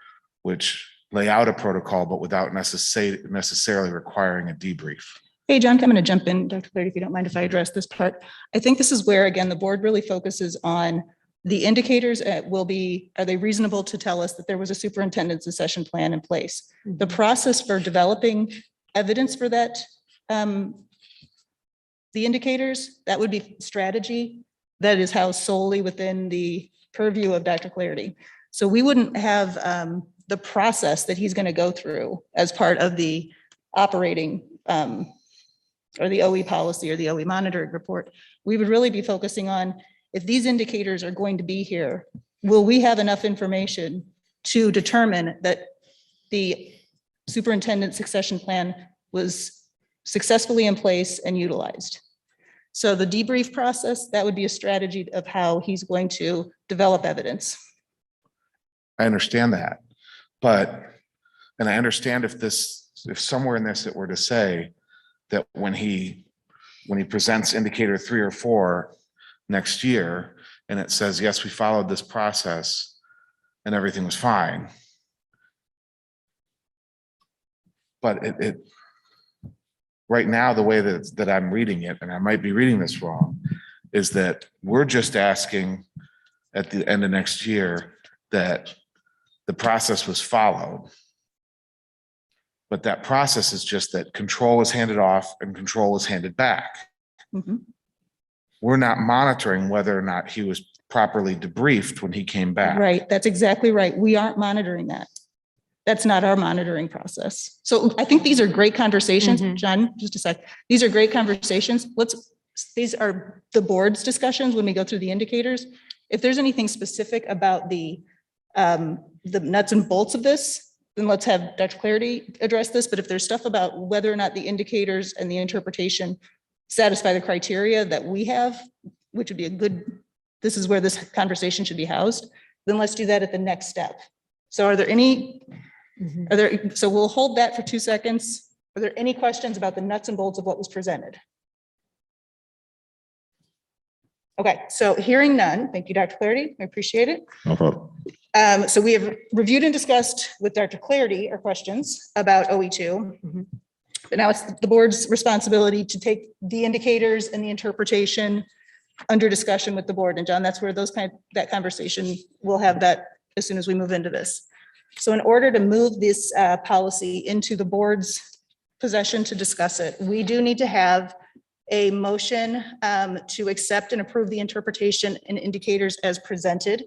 H: which lay out a protocol, but without necessarily requiring a debrief.
B: Hey, John, I'm going to jump in, Dr. Clardy, if you don't mind if I address this part. I think this is where, again, the board really focuses on the indicators. Are they reasonable to tell us that there was a superintendent's succession plan in place? The process for developing evidence for that, the indicators, that would be strategy. That is housed solely within the purview of Dr. Clardy. So we wouldn't have the process that he's going to go through as part of the operating or the OE policy or the OE monitoring report. We would really be focusing on, if these indicators are going to be here, will we have enough information to determine that the superintendent succession plan was successfully in place and utilized? So the debrief process, that would be a strategy of how he's going to develop evidence.
H: I understand that, and I understand if somewhere in this it were to say that when he presents indicator 3 or 4 next year, and it says, yes, we followed this process and everything was fine. But it right now, the way that I'm reading it, and I might be reading this wrong, is that we're just asking at the end of next year that the process was followed. But that process is just that control is handed off and control is handed back.
B: Mhm.
H: We're not monitoring whether or not he was properly debriefed when he came back.
B: Right, that's exactly right. We aren't monitoring that. That's not our monitoring process. So I think these are great conversations.
G: Mhm.
B: John, just a sec. These are great conversations. These are the board's discussions when we go through the indicators. If there's anything specific about the nuts and bolts of this, then let's have Dr. Clarity address this. But if there's stuff about whether or not the indicators and the interpretation satisfy the criteria that we have, which would be a good, this is where this conversation should be housed, then let's do that at the next step. So are there any, so we'll hold that for 2 seconds. Are there any questions about the nuts and bolts of what was presented? Okay, so hearing none, thank you, Dr. Clarity, I appreciate it.
A: No problem.
B: So we have reviewed and discussed with Dr. Clarity our questions about OE2. But now it's the board's responsibility to take the indicators and the interpretation under discussion with the board. And John, that's where that conversation, we'll have that as soon as we move into this. So in order to move this policy into the board's possession to discuss it, we do need to have a motion to accept and approve the interpretation and indicators as presented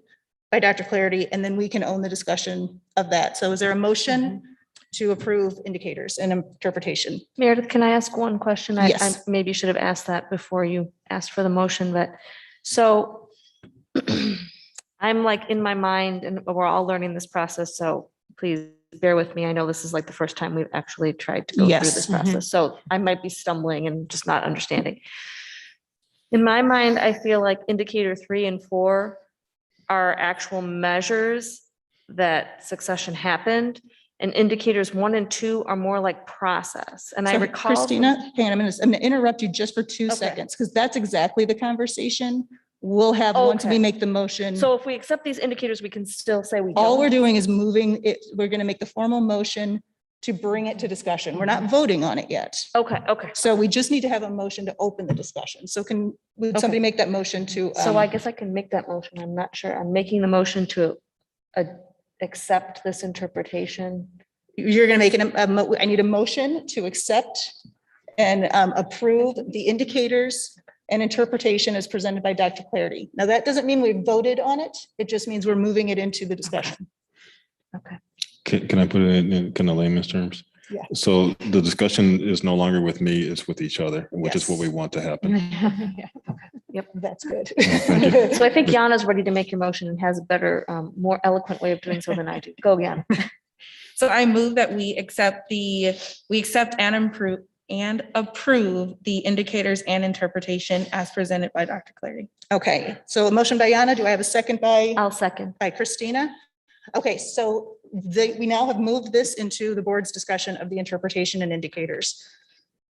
B: by Dr. Clarity, and then we can own the discussion of that. So is there a motion to approve indicators and interpretation?
C: Meredith, can I ask one question? I
B: Yes.
C: maybe should have asked that before you asked for the motion, but so I'm like in my mind, and we're all learning this process, so please bear with me. I know this is like the first time we've actually tried to go through
B: Yes.
C: this process, so I might be stumbling and just not understanding. In my mind, I feel like indicator 3 and 4 are actual measures that succession happened, and indicators 1 and 2 are more like process. And I
B: So,
C: recall.
B: Christina, hang on, I'm gonna interrupt you just for 2
C: Okay.
B: seconds, because that's exactly the conversation we'll have once we
C: Okay.
B: make the motion.
C: So if we accept these indicators, we can still say we don't.
B: All we're doing is moving it, we're gonna make the formal motion to bring it to discussion. We're not voting on it yet.
C: Okay, okay.
B: So we just need to have a motion to open the discussion. So would somebody make that motion to?
C: So I guess I can make that motion. I'm not sure. I'm making the motion to accept this interpretation.
B: You're gonna make I need a motion to accept and approve the indicators and interpretation as presented by Dr. Clarity. Now, that doesn't mean we voted on it. It just means we're moving it into the discussion.
C: Okay.
A: Can I put it in kind of layman's terms?
B: Yeah.
A: So the discussion is no longer with me, it's with each other, which is what
B: Yes.
A: we want to happen.
B: That's good.
A: Thank you.
C: So I think Yana's ready to make your motion and has a better, more eloquent way of doing so than I do. Go, Yana.
D: So I move that we accept and approve the indicators and interpretation as presented by Dr. Clarity.
B: Okay, so a motion by Yana. Do I have a second by?
C: I'll second.
B: By Christina. Okay, so we now have moved this into the board's discussion of the interpretation and indicators.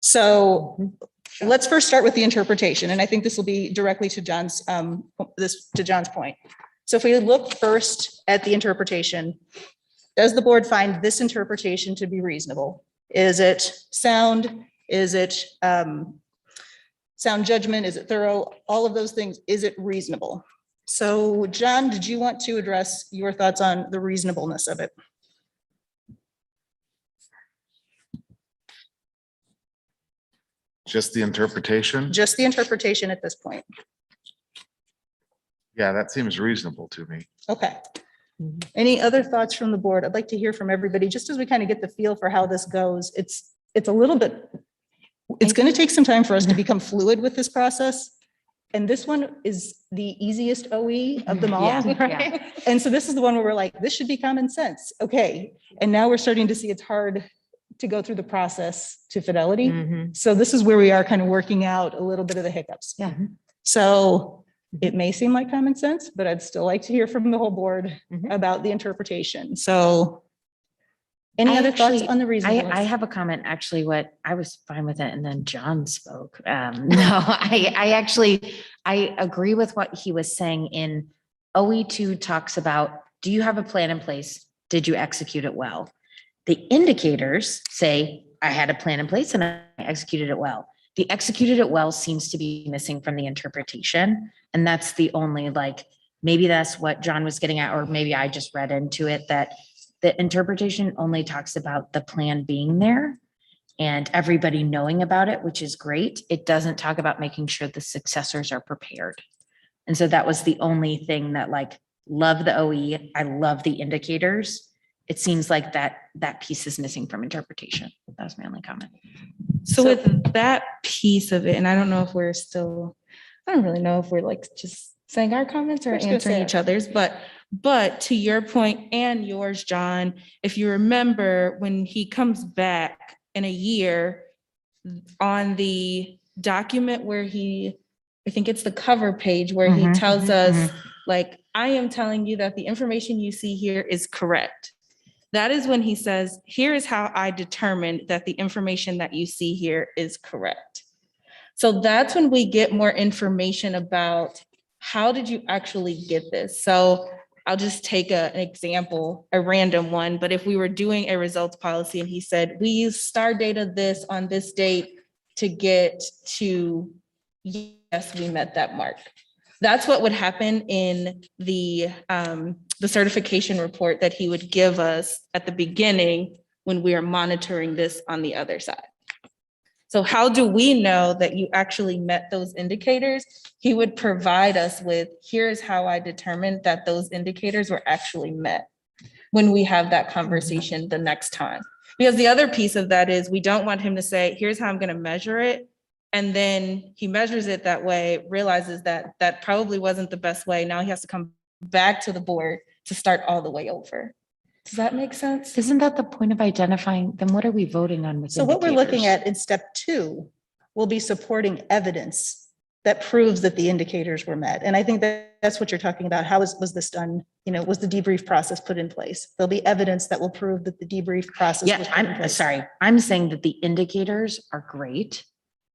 B: So let's first start with the interpretation, and I think this will be directly to John's point. So if we look first at the interpretation, does the board find this interpretation to be reasonable? Is it sound? Is it sound judgment? Is it thorough? All of those things, is it reasonable? So John, did you want to address your thoughts on the reasonableness of it?
H: Just the interpretation?
B: Just the interpretation at this point.
H: Yeah, that seems reasonable to me.
B: Okay. Any other thoughts from the board? I'd like to hear from everybody, just as we kind of get the feel for how this goes. It's a little bit, it's going to take some time for us to become fluid with this process. And this one is the easiest OE of them all.
E: Yeah, yeah.
B: Right? And so this is the one where we're like, this should be common sense. Okay. And now we're starting to see it's hard to go through the process to fidelity.
E: Mhm.
B: So this is where we are kind of working out a little bit of the hiccups.
E: Yeah.
B: So it may seem like common sense, but I'd still like to hear from the whole board
E: Mhm.
B: about the interpretation. So any
E: I
B: other thoughts
E: actually-
B: on the reasonableness?
E: I have a comment, actually, what I was fine with it, and then John spoke. No, I agree with what he was saying in OE2 talks about, do you have a plan in place? Did you execute it well? The indicators say, I had a plan in place and I executed it well. The executed it well seems to be missing from the interpretation. And that's the only, like, maybe that's what John was getting at, or maybe I just read into it that The interpretation only talks about the plan being there and everybody knowing about it, which is great. It doesn't talk about making sure the successors are prepared. And so that was the only thing that, like, love the OE. I love the indicators. It seems like that piece is missing from interpretation. That was my only comment.
D: So with that piece of it, and I don't know if we're still, I don't really know if we're like just saying our comments or
B: We're just gonna
D: answering
B: say
D: each other's, but to your point and yours, John, if you remember when he comes back in a year on the document where I think it's the cover page where he
E: Mhm,
D: tells
E: mhm,
D: us, like, I am telling you that the information you see here is correct. That is when he says, here is how I determined that the information that you see here is correct. So that's when we get more information about how did you actually get this? So I'll just take an example, a random one, but if we were doing a results policy and he said, we use star data this on this date to get to, yes, we met that mark. That's what would happen in the certification report that he would give us at the beginning when we are monitoring this on the other side. So how do we know that you actually met those indicators? He would provide us with, here's how I determined that those indicators were actually met when we have that conversation the next time. Because the other piece of that is we don't want him to say, here's how I'm going to measure it. And then he measures it that way, realizes that that probably wasn't the best way. Now he has to come back to the board to start all the way over. Does that make sense?
E: Isn't that the point of identifying? Then what are we voting on with
B: So what we're looking
E: indicators?
B: at in step 2 will be supporting evidence that proves that the indicators were met. And I think that that's what you're talking about. How was this done? You know, was the debrief process put in place? There'll be evidence that will prove that the debrief process
E: Yeah,
B: was put in
E: I'm
B: place.
E: sorry. I'm saying that the indicators are great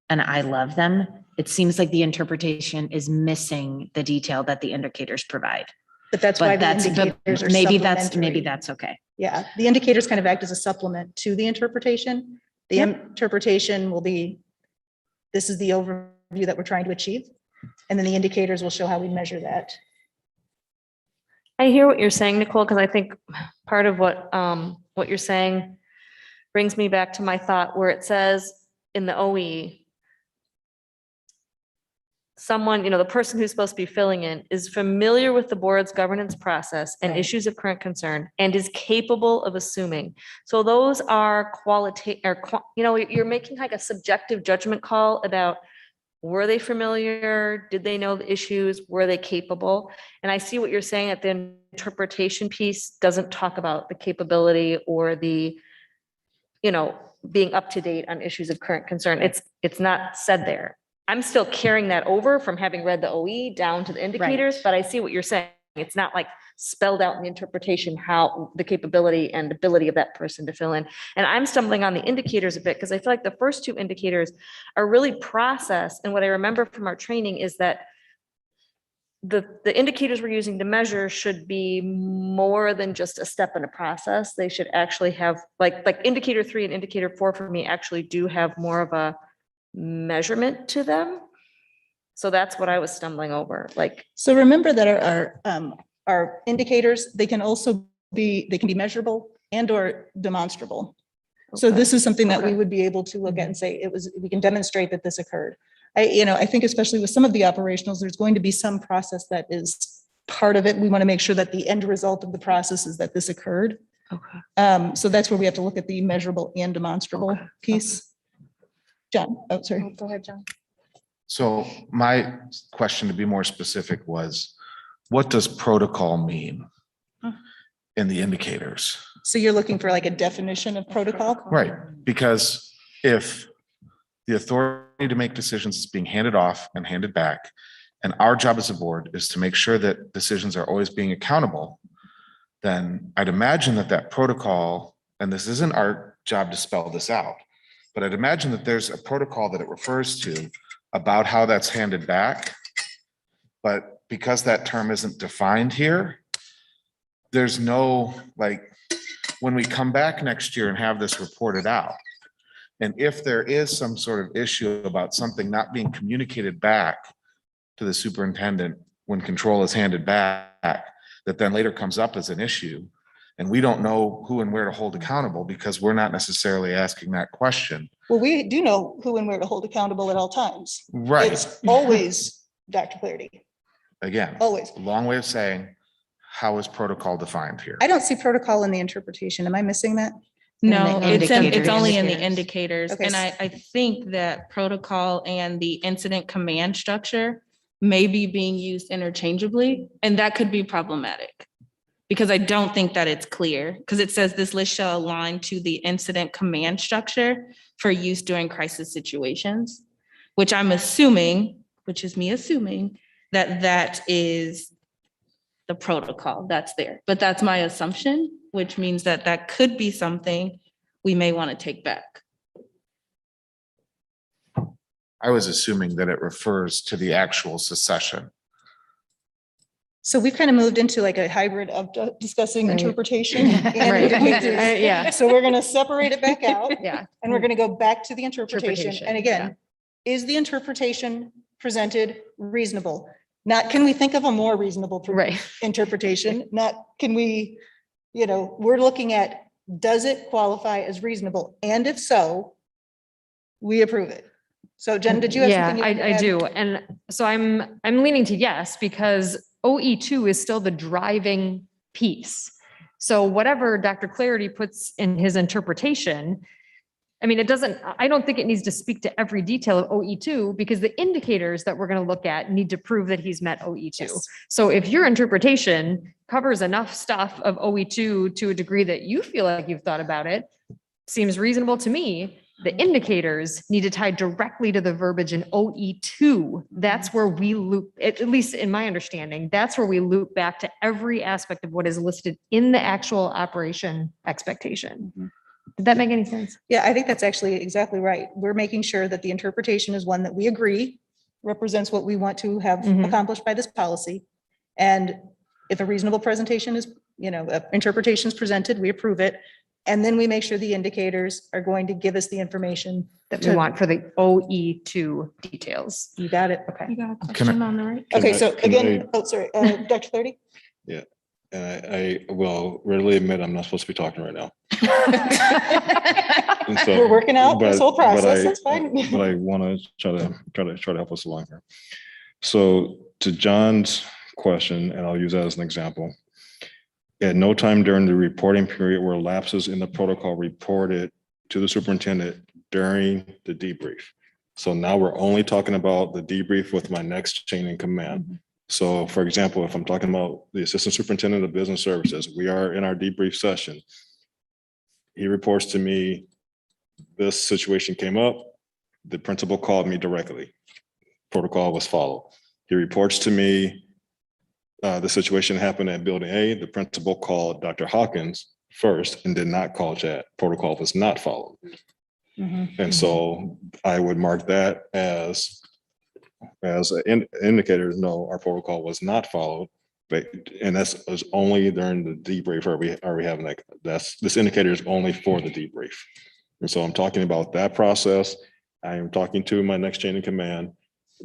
E: and I love them. It seems like the interpretation is missing the detail that the indicators provide.
B: But that's why
E: But
B: the
E: that's,
B: indicators are
E: maybe
B: supplementary.
E: that's okay.
B: Yeah, the indicators kind of act as a supplement to the interpretation. The interpretation will be, this is the overview that we're trying to achieve. And then the indicators will show how we measure that.
C: I hear what you're saying, Nicole, because I think part of what you're saying brings me back to my thought where it says in the OE, someone, the person who's supposed to be filling in is familiar with the board's governance process and
B: Right.
C: issues of current concern and is capable of assuming. So those are qualitative, you're making like a subjective judgment call about, were they familiar? Did they know the issues? Were they capable? And I see what you're saying at the interpretation piece doesn't talk about the capability or the, being up to date on issues of current concern. It's not said there. I'm still carrying that over from having read the OE down to the indicators, but I see what you're saying. It's not like spelled out in the interpretation how the capability and ability of that person to fill in. And I'm stumbling on the indicators a bit because I feel like the first two indicators are really process. And what I remember from our training is that the indicators we're using to measure should be more than just a step in a process. They should actually have like indicator 3 and indicator 4 for me actually do have more of a measurement to them. So that's what I was stumbling over.
B: So remember that our indicators, they can be measurable and or demonstrable. So this is something that we would be able to look at and say we can demonstrate that this occurred. I think especially with some of the operationals, there's going to be some process that is part of it. We want to make sure that the end result of the process is that this occurred.
C: Okay.
B: So that's where we have to look at the measurable and demonstrable piece. John, oh, sorry.
C: Go ahead, John.
H: So my question, to be more specific, was what does protocol mean in the indicators?
B: So you're looking for like a definition of protocol?
H: Right, because if the authority to make decisions is being handed off and handed back, and our job as a board is to make sure that decisions are always being accountable, then I'd imagine that protocol, and this isn't our job to spell this out, but I'd imagine that there's a protocol that it refers to about how that's handed back. But because that term isn't defined here, there's no, when we come back next year and have this reported out, and if there is some sort of issue about something not being communicated back to the superintendent when control is handed back, that then later comes up as an issue, And we don't know who and where to hold accountable because we're not necessarily asking that question.
B: Well, we do know who and where to hold accountable at all times.
H: Right.
B: It's always Dr. Clarity,
H: Again,
B: always.
H: a long way of saying, how is protocol defined here?
B: I don't see protocol in the interpretation. Am I missing that?
D: No,
E: the
D: it's
E: indicators.
D: only in the
E: Indicators.
D: indicators.
B: Okay.
D: And I think that protocol and the incident command structure may be being used interchangeably, and that could be problematic. Because I don't think that it's clear, because it says this list shall align to the incident command structure for use during crisis situations, which I'm assuming, which is me assuming, that that is the protocol that's there. But that's my assumption, which means that that could be something we may want to take back.
H: I was assuming that it refers to the actual secession.
B: So we've kind of moved into like a hybrid of discussing
G: Right.
B: interpretation and
G: Right.
B: indicators.
G: Yeah.
B: So we're going to separate it back out
G: Yeah.
B: and we're going to go back to the interpretation.
G: Interpretation,
B: And again, is the interpretation presented reasonable? Not, can we think of a more reasonable
G: Right.
B: interpretation? Not, can we, we're looking at, does it qualify as reasonable? And if so, we approve it. So Jen, did you have
G: Yeah,
B: something? you wanted to
G: I
B: add?
G: do. And so I'm leaning to yes, because OE2 is still the driving piece. So whatever Dr. Clarity puts in his interpretation, I mean, I don't think it needs to speak to every detail of OE2 because the indicators that we're going to look at need to prove that he's met OE2.
B: Yes.
G: So if your interpretation covers enough stuff of OE2 to a degree that you feel like you've thought about it, seems reasonable to me. The indicators need to tie directly to the verbiage in OE2. That's where we loop, at least in my understanding, that's where we loop back to every aspect of what is listed in the actual operation expectation. Did that make any sense?
B: Yeah, I think that's actually exactly right. We're making sure that the interpretation is one that we agree represents what we want to have
G: Mhm.
B: accomplished by this policy. And if a reasonable presentation is, interpretation is presented, we approve it. And then we make sure the indicators are going to give us the information
G: That we
B: to-
G: want for the OE2 details.
B: You got it.
G: Okay.
D: You got a
H: Can I-
D: question on the right?
B: Okay,
A: I-
B: so
A: can
B: again, sorry, Dr. Clarity?
A: And I will readily admit I'm not supposed to be talking right now. And so-
B: We're working out this
A: but-
B: whole
A: but I-
B: process. That's fine.
A: But I want to try to help us along here. So to John's question, and I'll use that as an example. At no time during the reporting period were lapses in the protocol reported to the superintendent during the debrief. So now we're only talking about the debrief with my next chain in command. So for example, if I'm talking about the assistant superintendent of business services, we are in our debrief session. He reports to me, this situation came up, the principal called me directly. Protocol was followed. He reports to me, the situation happened at building A, the principal called Dr. Hawkins first and did not call Chad. Protocol was not followed. And so I would mark that as an indicator, no, our protocol was not followed. But, and that's is only during the debrief are we having like, this indicator is only for the debrief. And so I'm talking about that process. I am talking to my next chain of command.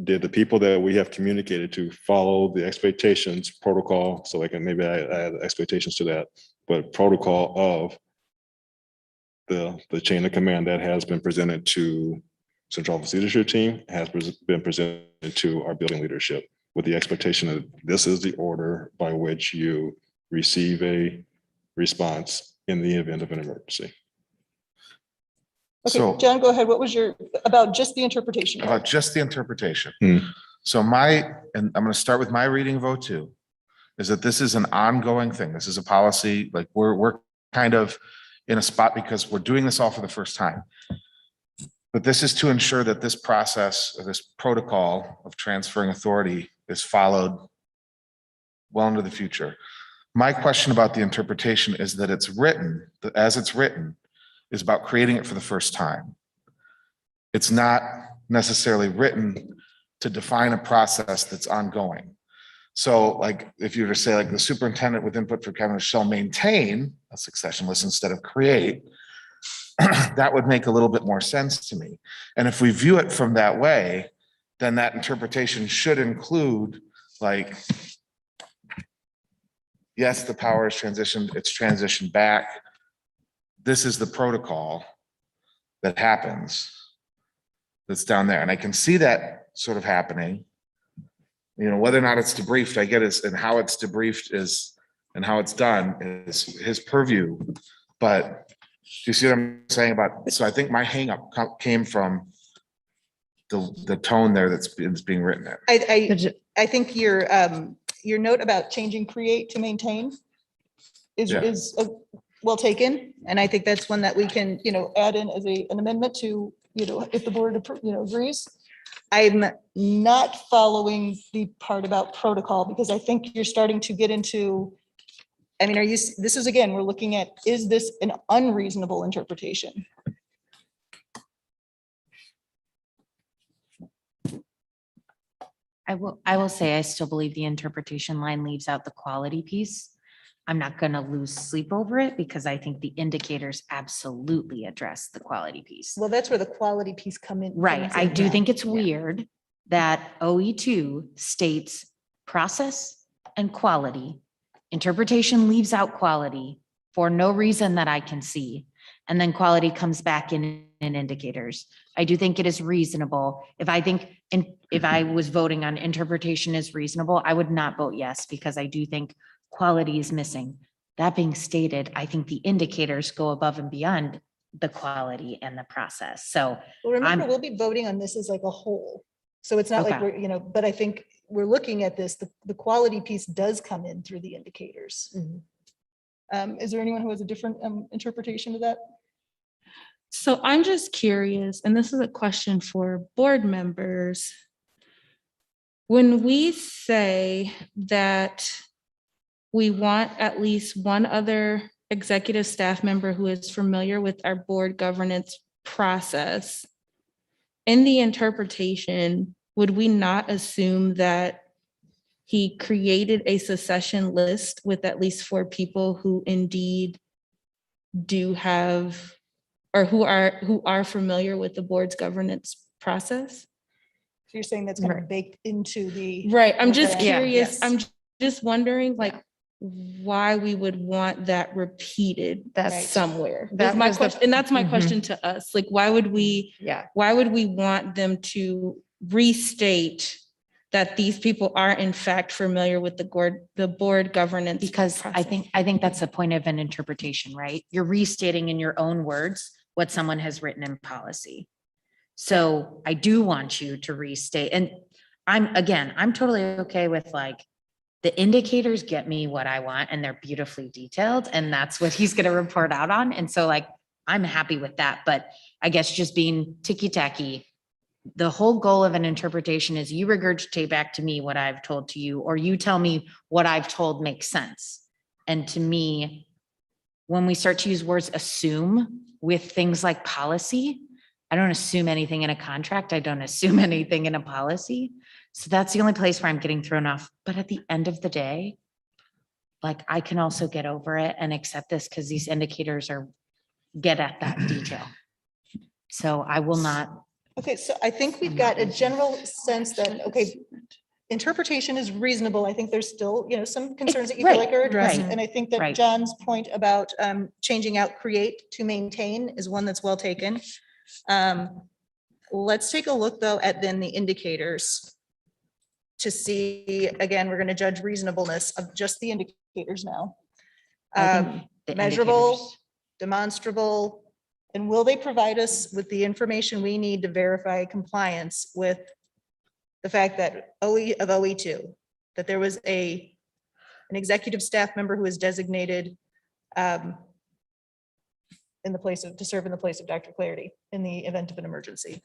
A: Did the people that we have communicated to follow the expectations protocol? So I can maybe add expectations to that, but protocol of the chain of command that has been presented to central office leadership team has been presented to our building leadership with the expectation that this is the order by which you receive a response in the event of an emergency.
B: Okay,
H: So-
B: John, go ahead. What was about just the interpretation?
H: About just the interpretation.
A: Hmm.
H: So and I'm going to start with my reading of O2, is that this is an ongoing thing. This is a policy, like we're kind of in a spot because we're doing this all for the first time. But this is to ensure that this process, or this protocol of transferring authority is followed well into the future. My question about the interpretation is that it's written, as it's written, is about creating it for the first time. It's not necessarily written to define a process that's ongoing. So like, if you were to say like the superintendent with input for cabinet shall maintain a succession list instead of create, that would make a little bit more sense to me. And if we view it from that way, then that interpretation should include like yes, the power is transitioned, it's transitioned back. This is the protocol that happens that's down there. And I can see that sort of happening. You know, whether or not it's debriefed, I get is, and how it's debriefed is, and how it's done is his purview. But do you see what I'm saying about, so I think my hangup came from the tone there that's being written in.
B: I think your note about changing create to maintain
H: Yeah.
B: is well taken. And I think that's one that we can, add in as an amendment to, if the board, agrees. I'm not following the part about protocol because I think you're starting to get into, this is again, we're looking at, is this an unreasonable interpretation?
E: I will say, I still believe the interpretation line leaves out the quality piece. I'm not going to lose sleep over it because I think the indicators absolutely address the quality piece.
B: Well, that's where the quality piece comes in.
E: I do think it's weird that OE2 states process and quality. Interpretation leaves out quality for no reason that I can see. And then quality comes back in indicators. I do think it is reasonable. If I was voting on interpretation is reasonable, I would not vote yes, because I do think quality is missing. That being stated, I think the indicators go above and beyond the quality and the process. So
B: Well, remember, we'll be voting on this as like a whole. So it's not like
E: Okay.
B: we're, but I think we're looking at this, the quality piece does come in through the indicators. Is there anyone who has a different interpretation of that?
D: So I'm just curious, and this is a question for board members. When we say that we want at least one other executive staff member who is familiar with our board governance process, in the interpretation, would we not assume that he created a succession list with at least 4 people who indeed do have, or who are familiar with the board's governance process?
B: So you're saying that's kind of baked into the.
D: Right, I'm just
B: Okay.
D: curious,
B: Yes.
D: I'm just wondering why we would want that repeated
G: That's-
D: somewhere.
G: that
D: That's my
G: was the-
D: question, and that's my
G: Mhm.
D: question to us, why would we
G: Yeah.
D: want them to restate that these people are in fact familiar with the board governance?
E: because
D: process?
E: I think that's the point of an interpretation, right? You're restating in your own words what someone has written in policy. So I do want you to restate, and I'm totally okay with the indicators get me what I want and they're beautifully detailed and that's what he's going to report out on. And so I'm happy with that, but I guess just being ticky-tacky, the whole goal of an interpretation is you regurgitate back to me what I've told to you, or you tell me what I've told makes sense. And to me, when we start to use words assume with things like policy, I don't assume anything in a contract. I don't assume anything in a policy. So that's the only place where I'm getting thrown off. But at the end of the day, I can also get over it and accept this because these indicators get at that detail. So I will not.
B: Okay, so I think we've got a general sense that, okay, interpretation is reasonable. I think there's still, some concerns that you feel like are addressed.
E: right,
B: And I think that
E: right.
B: John's point about changing out create to maintain is one that's well taken. Let's take a look though at then the indicators to see, again, we're going to judge reasonableness of just the indicators now.
E: I think the
B: Measurable,
E: indicators-
B: demonstrable, and will they provide us with the information we need to verify compliance with the fact that OE2, that there was an executive staff member who is designated in the place of, to serve in the place of Dr. Clarity in the event of an emergency.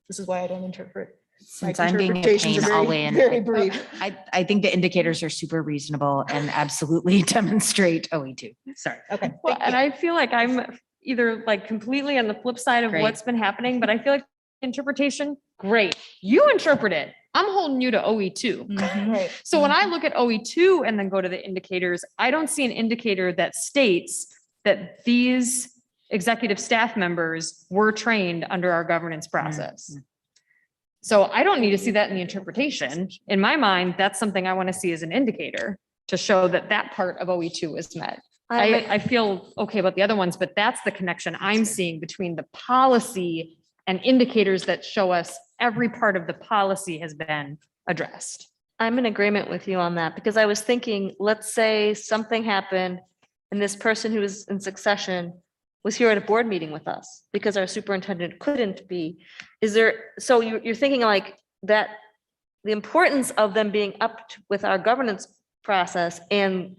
B: This is why I don't interpret.
E: Since I'm being a
B: interpretations
E: pain,
B: are
E: I'll
B: very-
E: weigh in.
B: very brief.
E: I think the indicators are super reasonable and absolutely demonstrate OE2. Sorry.
B: Okay.
C: Well,
B: thank
C: and
B: you.
C: I feel like I'm either completely on the flip side of
E: Great.
C: what's been happening, but I feel like interpretation, great. You interpret it. I'm holding you to OE2.
B: Right.
C: So when I look at OE2 and then go to the indicators, I don't see an indicator that states that these executive staff members were trained under our governance process. So I don't need to see that in the interpretation. In my mind, that's something I want to see as an indicator.
G: to show that that part of OE2 is met. I feel okay about the other ones, but that's the connection I'm seeing between the policy and indicators that show us every part of the policy has been addressed.
C: I'm in agreement with you on that because I was thinking, let's say something happened and this person who was in succession was here at a board meeting with us because our superintendent couldn't be. So you're thinking like that, the importance of them being with our governance process and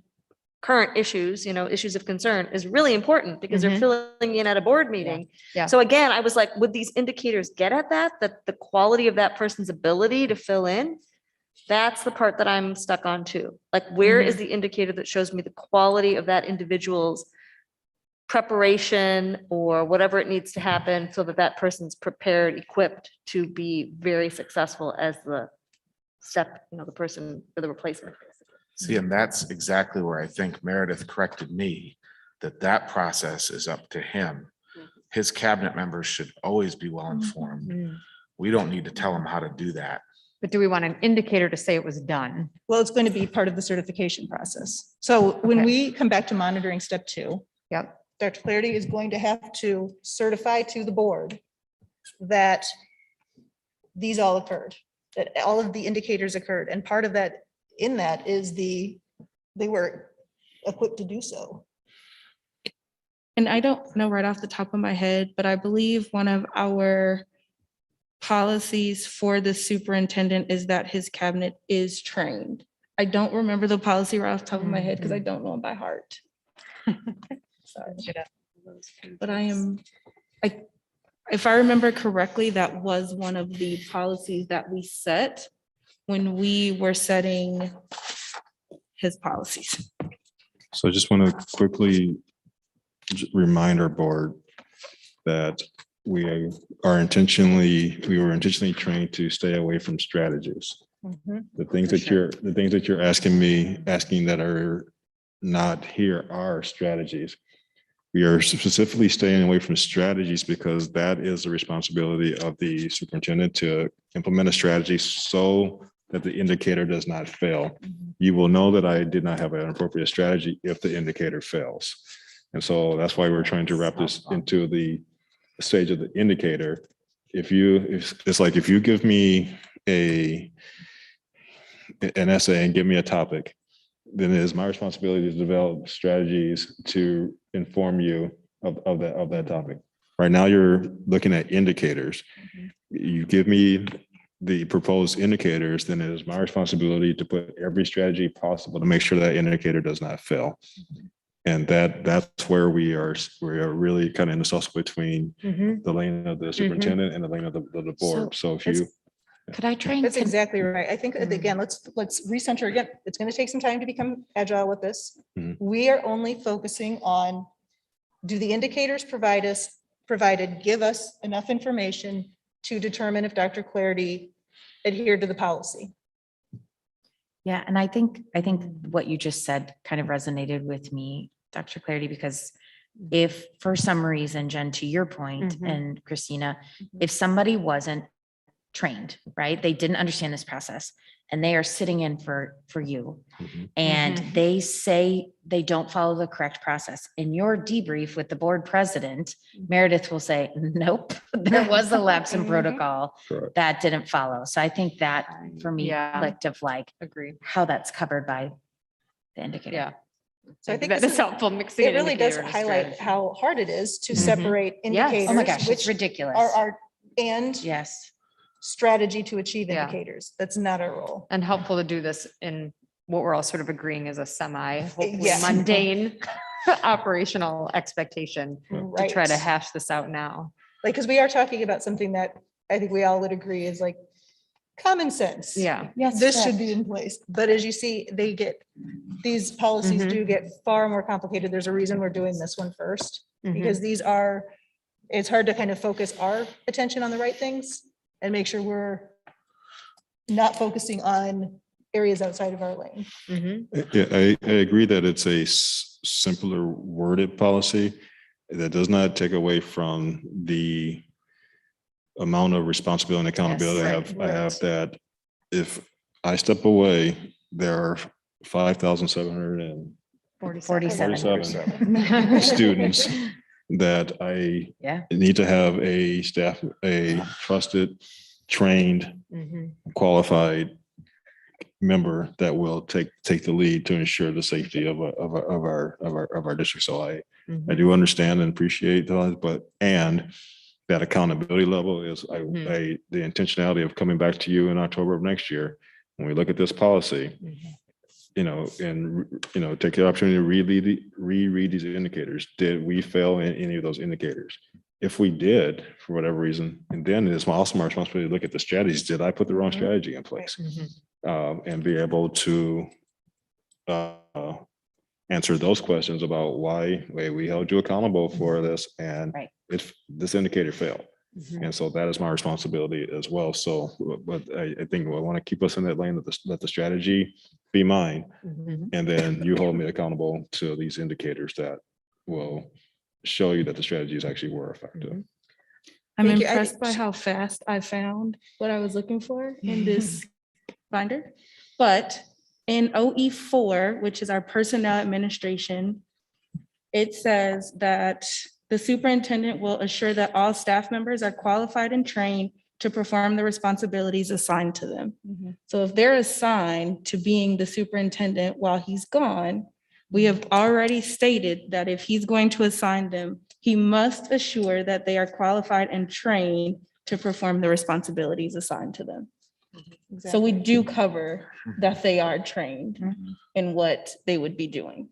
C: current issues, issues of concern is really important because they're filling in at a board meeting.
G: Yeah.
C: So again, I was like, would these indicators get at that the quality of that person's ability to fill in? That's the part that I'm stuck on too. Like, where is the indicator that shows me the quality of that individual's preparation or whatever it needs to happen so that that person's prepared, equipped to be very successful as the the person or the replacement.
H: See, and that's exactly where I think Meredith corrected me, that process is up to him. His cabinet members should always be well informed. We don't need to tell him how to do that.
G: But do we want an indicator to say it was done?
B: Well, it's going to be part of the certification process. So when
G: Okay.
B: we come back to monitoring step 2,
G: Yep.
B: Dr. Clarity is going to have to certify to the board that these all occurred, that all of the indicators occurred. And part of that, in that is they were equipped to do so.
D: And I don't know right off the top of my head, but I believe one of our policies for the superintendent is that his cabinet is trained. I don't remember the policy right off the top of my head because I don't know it by heart. Sorry. But if I remember correctly, that was one of the policies that we set when we were setting his policies.
A: So I just want to quickly remind our board that we were intentionally trained to stay away from strategies. The things that you're asking that are not here are strategies. We are specifically staying away from strategies because that is the responsibility of the superintendent to implement a strategy so that the indicator does not fail. You will know that I did not have an appropriate strategy if the indicator fails. And so that's why we're trying to wrap this into the stage of the indicator. If you give me an essay and give me a topic, then it is my responsibility to develop strategies to inform you of that topic. Right now, you're looking at indicators. You give me the proposed indicators, then it is my responsibility to put every strategy possible to make sure that indicator does not fail. And that's where we are really kind of in the sauce between the lane of the superintendent and the lane of the board. So if you.
E: Could I try and?
B: That's exactly right. I think, again, let's recenter again. It's going to take some time to become agile with this. We are only focusing on, do the indicators give us enough information to determine if Dr. Clarity adhered to the policy?
E: Yeah, and I think what you just said kind of resonated with me, Dr. Clarity, because if for some reason, Jen, to your point, and Christina, if somebody wasn't trained, right? They didn't understand this process and they are sitting in for you. And they say they don't follow the correct process. In your debrief with the board president, Meredith will say, nope, there was a lapse in protocol that didn't follow. So I think that for me, clicked of like,
G: Agree.
E: how that's covered by the indicator.
G: Yeah.
B: So I think
G: that
B: this
G: is helpful mixing.
B: It
G: an
B: really does
G: indicator and a
B: highlight
G: strategy.
B: how hard it is to separate indicators.
E: Oh my gosh, it's
B: which
E: ridiculous.
B: and
E: Yes.
B: strategy to achieve
G: Yeah.
B: indicators. That's not our role.
G: And helpful to do this in what we're all sort of agreeing is a hopefully
B: Yes.
G: mundane operational expectation to try to hash this out now.
B: Like, because we are talking about something that I think we all would agree is like common sense.
G: Yeah.
E: Yes.
B: This should be in place. But as you see, these policies do get far more complicated. There's a reason we're doing this one first, because it's hard to kind of focus our attention on the right things and make sure we're not focusing on areas outside of our lane.
A: Yeah, I agree that it's a simpler worded policy that does not take away from the amount of responsibility and accountability I have that if I step away, there are 5,747
E: 47.
A: students that I
E: Yeah.
A: need to have a trusted, trained,
G: Mhm.
A: qualified member that will take the lead to ensure the safety of our district. So I
G: Mhm.
A: do understand and appreciate those, and that accountability level is
G: Mhm.
A: the intentionality of coming back to you in October of next year. When we look at this policy,
G: Mhm.
A: take the opportunity to reread these indicators. Did we fail in any of those indicators? If we did, for whatever reason, and then it's also my responsibility to look at the strategies. Did I put the wrong strategy in place?
G: Mhm.
A: And be able to answer those questions about why we held you accountable for this, and
E: Right.
A: if this indicator failed.
G: Mhm.
A: And so that is my responsibility as well. So, but I think I want to keep us in that lane, let the strategy be mine.
G: Mhm.
A: And then you hold me accountable to these indicators that will show you that the strategies actually were effective.
D: I'm
B: Thank you.
D: impressed by how fast I found what I was looking for in this binder. But in OE4, which is our personnel administration, it says that the superintendent will assure that all staff members are qualified and trained to perform the responsibilities assigned to them. So if they're assigned to being the superintendent while he's gone, we have already stated that if he's going to assign them, he must assure that they are qualified and trained to perform the responsibilities assigned to them. So we do cover that they are trained in what they would be doing.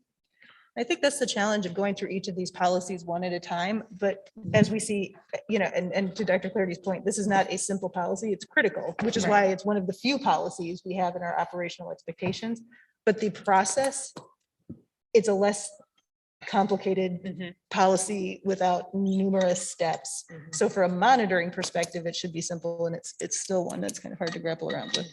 B: I think that's the challenge of going through each of these policies one at a time. But as we see, and to Dr. Clarity's point, this is not a simple policy. It's critical, which is why it's one of the few policies we have in our operational expectations. But the process, it's a less complicated policy without numerous steps. So for a monitoring perspective, it should be simple, and it's still one that's kind of hard to grapple around with.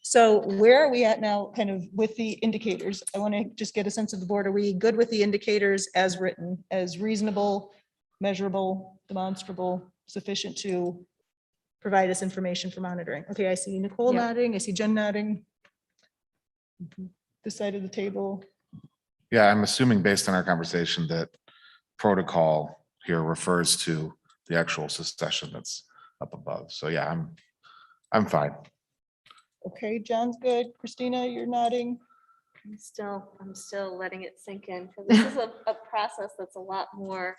B: So where are we at now, kind of with the indicators? I want to just get a sense of the board. Are we good with the indicators as written, as reasonable, measurable, demonstrable, sufficient to provide us information for monitoring? Okay, I see Nicole
G: Yep.
B: nodding. I see Jen nodding. This side of the table.
H: Yeah, I'm assuming based on our conversation that protocol here refers to the actual succession that's up above. So yeah, I'm fine.
B: Okay, John's good. Christina, you're nodding.
C: I'm still letting it sink in, because this is a process that's a lot more,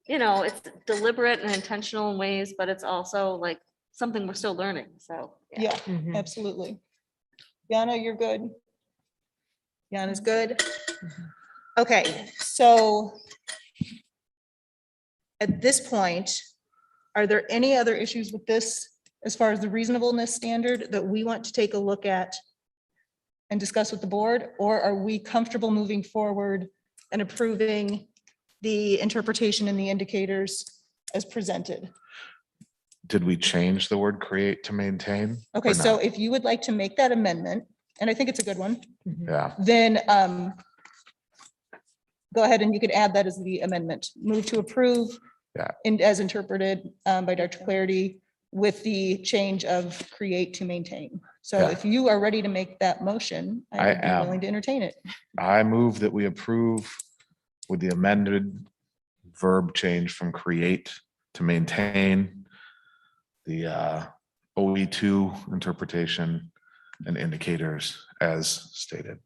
C: it's deliberate and intentional in ways, but it's also like something we're still learning, so.
B: Yeah,
G: Mhm.
B: absolutely. Yana, you're good. Yana's good. Okay, so at this point, are there any other issues with this as far as the reasonableness standard that we want to take a look at and discuss with the board? Or are we comfortable moving forward and approving the interpretation and the indicators as presented?
H: Did we change the word create to maintain?
B: Okay,
H: or
B: so
H: not?
B: if you would like to make that amendment, and I think it's a good one,
H: Yeah,
B: then go ahead and you could add that as the amendment. Move to approve.
H: Yeah.
B: And as interpreted by Dr. Clarity with the change of create to maintain. So
H: Yeah.
B: if you are ready to make that motion, I
H: I
B: would be
H: am.
B: willing to entertain it.
H: I move that we approve with the amended verb change from create to maintain the OE2 interpretation and indicators as stated.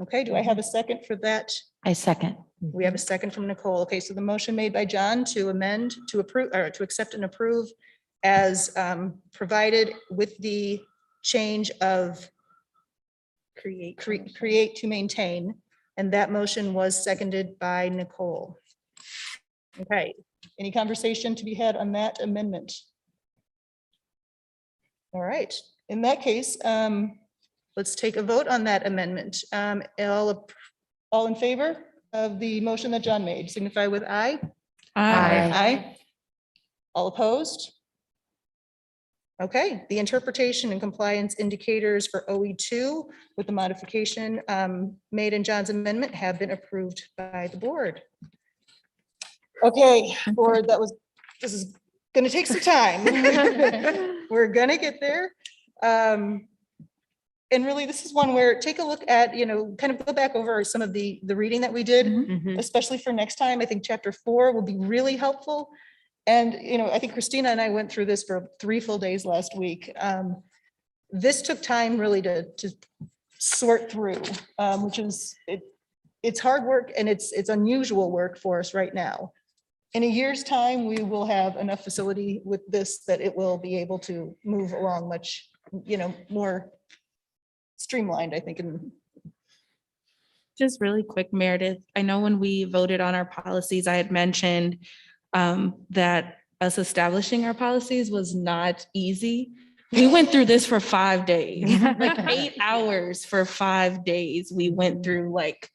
B: Okay, do I have a second for that?
E: I second.
B: We have a second from Nicole. Okay, so the motion made by John to amend, to approve, or to accept and approve as provided with the change of create to maintain. And that motion was seconded by Nicole. Okay, any conversation to be had on that amendment? All right, in that case, let's take a vote on that amendment. All in favor of the motion that John made, signify with aye.
E: Aye.
B: Aye. All opposed? Okay, the interpretation and compliance indicators for OE2 with the modification made in John's amendment have been approved by the board. Okay, board, this is gonna take some time. We're gonna get there. And really, this is one where take a look at, kind of go back over some of the reading that we did,
G: Mhm.
B: especially for next time. I think chapter 4 will be really helpful. And, I think Christina and I went through this for 3 full days last week. This took time really to sort through, which is, it's hard work and it's unusual work for us right now. In a year's time, we will have enough facility with this that it will be able to move along much, more streamlined, I think. And
D: Just really quick, Meredith, I know when we voted on our policies, I had mentioned that us establishing our policies was not easy. We went through this for 5 days, like 8 hours for 5 days. We went through like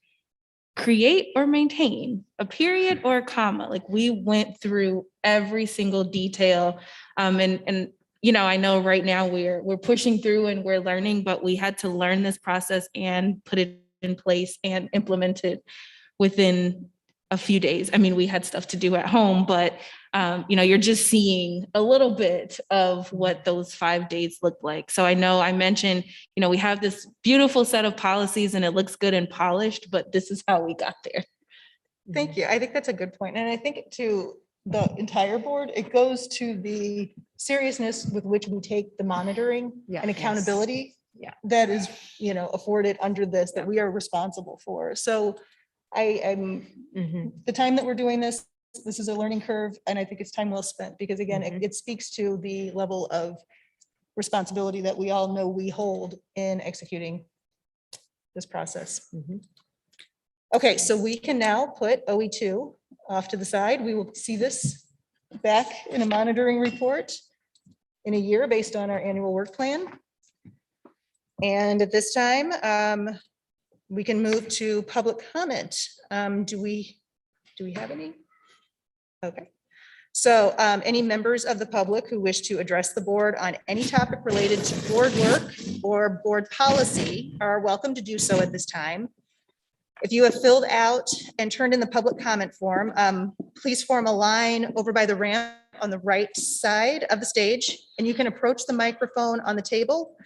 D: create or maintain, a period or a comma. Like we went through every single detail. And I know right now we're pushing through and we're learning, but we had to learn this process and put it in place and implement it within a few days. I mean, we had stuff to do at home, but you're just seeing a little bit of what those 5 days look like. So I know I mentioned, we have this beautiful set of policies and it looks good and polished, but this is how we got there.
B: thank you. I think that's a good point. And I think to the entire board, it goes to the seriousness with which we take the monitoring
G: Yeah.
B: and accountability
G: Yeah.
B: that is, afforded under this, that we are responsible for. So I'm
G: Mhm.
B: the time that we're doing this is a learning curve, and I think it's time well spent, because again,
G: Mhm.
B: it speaks to the level of responsibility that we all know we hold in executing this process.
G: Mhm.
B: Okay, so we can now put OE2 off to the side. We will see this back in a monitoring report in a year based on our annual work plan. And at this time, we can move to public comment. Do we have any? Okay. So any members of the public who wish to address the board on any topic related to board work or board policy are welcome to do so at this time. If you have filled out and turned in the public comment form, please form a line over by the ramp on the right side of the stage, and you can approach the microphone on the table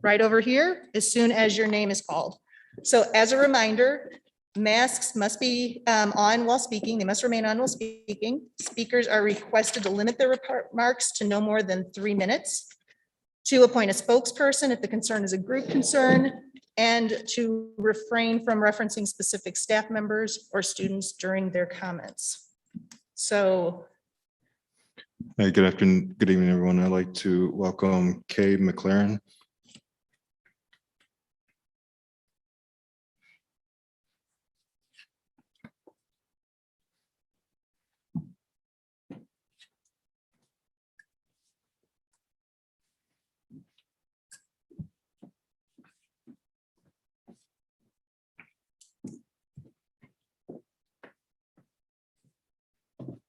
B: right over here as soon as your name is called. So as a reminder, masks must be on while speaking. They must remain on while speaking. Speakers are requested to limit their remarks to no more than 3 minutes, to appoint a spokesperson if the concern is a group concern, and to refrain from referencing specific staff members or students during their comments. So
A: Hey, good afternoon, good evening, everyone. I'd like to welcome Kay McLaren.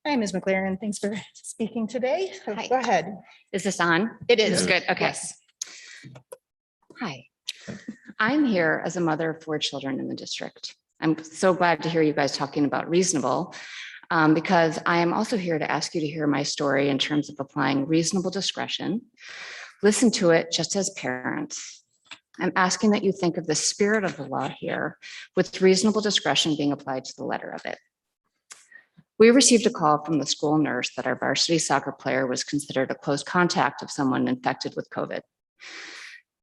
B: hi, Ms. McLaren. Thanks for speaking today. So
I: Hi.
B: go ahead.
I: Is this on?
B: It
I: This
B: is.
I: is good. Okay.
B: Yes.
I: Hi. I'm here as a mother of 4 children in the district. I'm so glad to hear you guys talking about reasonable, because I am also here to ask you to hear my story in terms of applying reasonable discretion. Listen to it just as parents. I'm asking that you think of the spirit of the law here, with reasonable discretion being applied to the letter of it. We received a call from the school nurse that our varsity soccer player was considered a close contact of someone infected with COVID.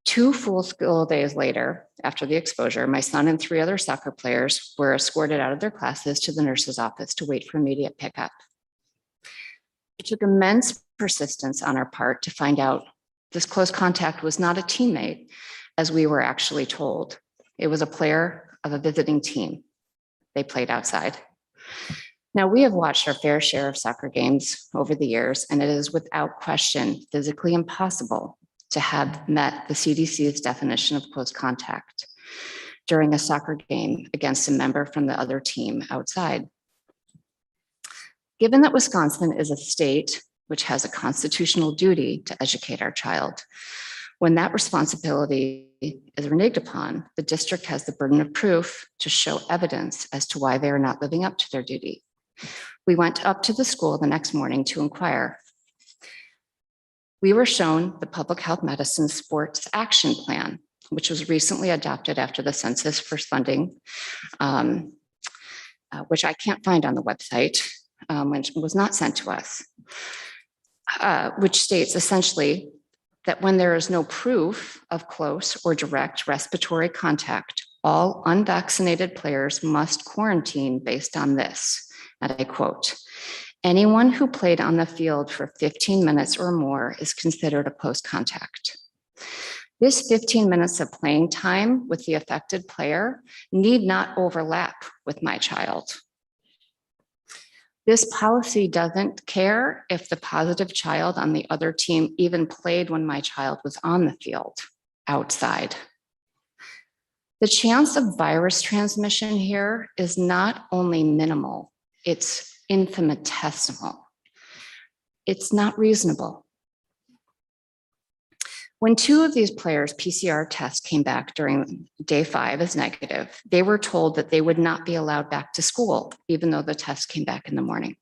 I: 2 full school days later, after the exposure, my son and 3 other soccer players were escorted out of their classes to the nurse's office to wait for immediate pickup. It took immense persistence on our part to find out this close contact was not a teammate, as we were actually told. It was a player of a visiting team. They played outside. Now, we have watched our fair share of soccer games over the years, and it is without question physically impossible to have met the CDC's definition of close contact during a soccer game against a member from the other team outside. Given that Wisconsin is a state which has a constitutional duty to educate our child, when that responsibility is reneged upon, the district has the burden of proof to show evidence as to why they are not living up to their duty. We went up to the school the next morning to inquire. We were shown the Public Health Medicine Sports Action Plan, which was recently adopted after the census for funding, which I can't find on the website, which was not sent to us, which states essentially that when there is no proof of close or direct respiratory contact, all unvaccinated players must quarantine based on this. And I quote, "Anyone who played on the field for 15 minutes or more is considered a post-contact." This 15 minutes of playing time with the affected player need not overlap with my child. This policy doesn't care if the positive child on the other team even played when my child was on the field outside. The chance of virus transmission here is not only minimal, it's infinitesimal. It's not reasonable. When 2 of these players' PCR tests came back during day 5 as negative, they were told that they would not be allowed back to school, even though the test came back in the morning,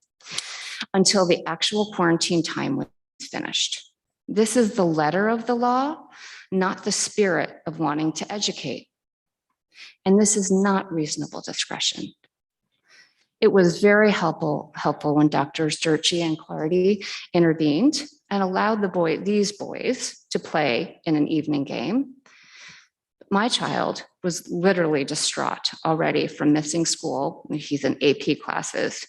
I: until the actual quarantine time was finished. This is the letter of the law, not the spirit of wanting to educate. And this is not reasonable discretion. It was very helpful when Drs. Durkee and Clardy intervened and allowed these boys to play in an evening game. My child was literally distraught already from missing school. He's in AP classes,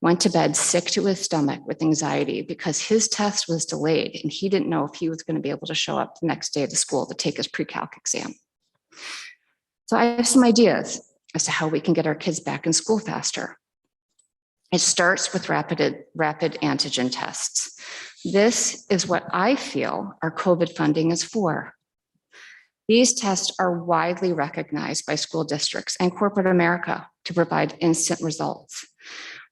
I: went to bed sick to his stomach with anxiety because his test was delayed and he didn't know if he was going to be able to show up the next day to school to take his pre-calc exam. So I have some ideas as to how we can get our kids back in school faster. It starts with rapid antigen tests. This is what I feel our COVID funding is for. These tests are widely recognized by school districts and corporate America to provide instant results.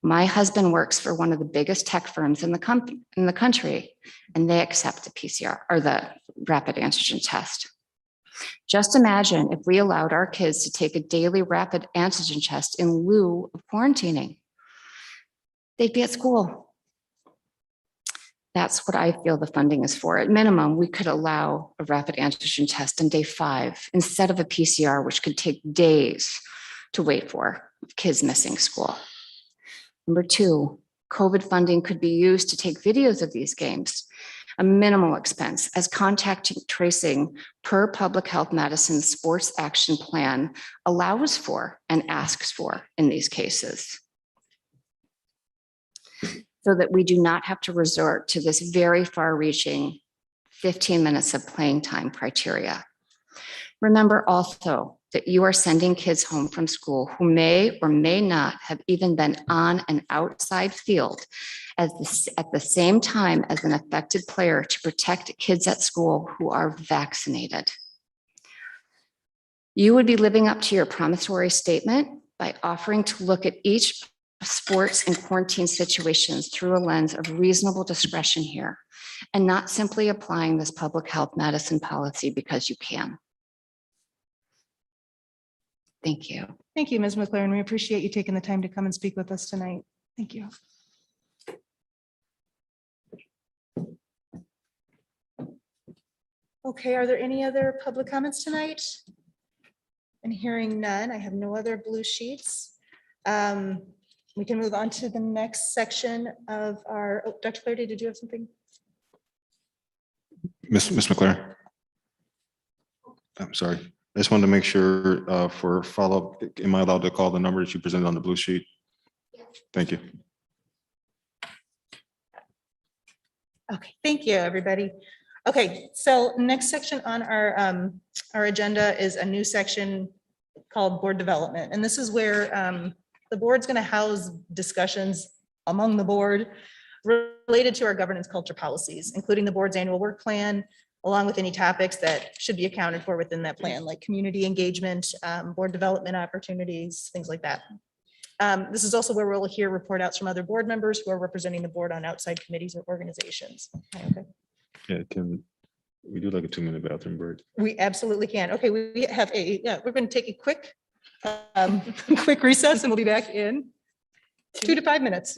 I: My husband works for one of the biggest tech firms in the country, and they accept the PCR or the rapid antigen test. Just imagine if we allowed our kids to take a daily rapid antigen test in lieu of quarantining. They'd be at school. That's what I feel the funding is for. At minimum, we could allow a rapid antigen test on day 5 instead of a PCR, which could take days to wait for kids missing school. Number 2, COVID funding could be used to take videos of these games, a minimal expense, as contact tracing per Public Health Medicine Sports Action Plan allows for and asks for in these cases, so that we do not have to resort to this very far-reaching 15 minutes of playing time criteria. Remember also that you are sending kids home from school who may or may not have even been on an outside field at the same time as an affected player to protect kids at school who are vaccinated. You would be living up to your promissory statement by offering to look at each sports and quarantine situations through a lens of reasonable discretion here, and not simply applying this public health medicine policy because you can. Thank you.
B: Thank you, Ms. McLaren. We appreciate you taking the time to come and speak with us tonight. Thank you. Okay, are there any other public comments tonight? And hearing none, I have no other blue sheets. We can move on to the next section of our, oh, Dr. Clardy, did you have something?
A: Ms. McLaren. I'm sorry. I just wanted to make sure for follow-up, am I allowed to call the number that you presented on the blue sheet? Yes. Thank you.
B: Okay, thank you, everybody. Okay, so next section on our agenda is a new section called board development. And this is where the board's going to house discussions among the board related to our governance culture policies, including the board's annual work plan, along with any topics that should be accounted for within that plan, like community engagement, board development opportunities, things like that. This is also where we'll hear report outs from other board members who are representing the board on outside committees or organizations. Okay.
A: Yeah, can we do like a 2-minute bathroom break?
B: We absolutely can. Okay, we have we're going to take a quick recess and we'll be back in 2 to 5 minutes.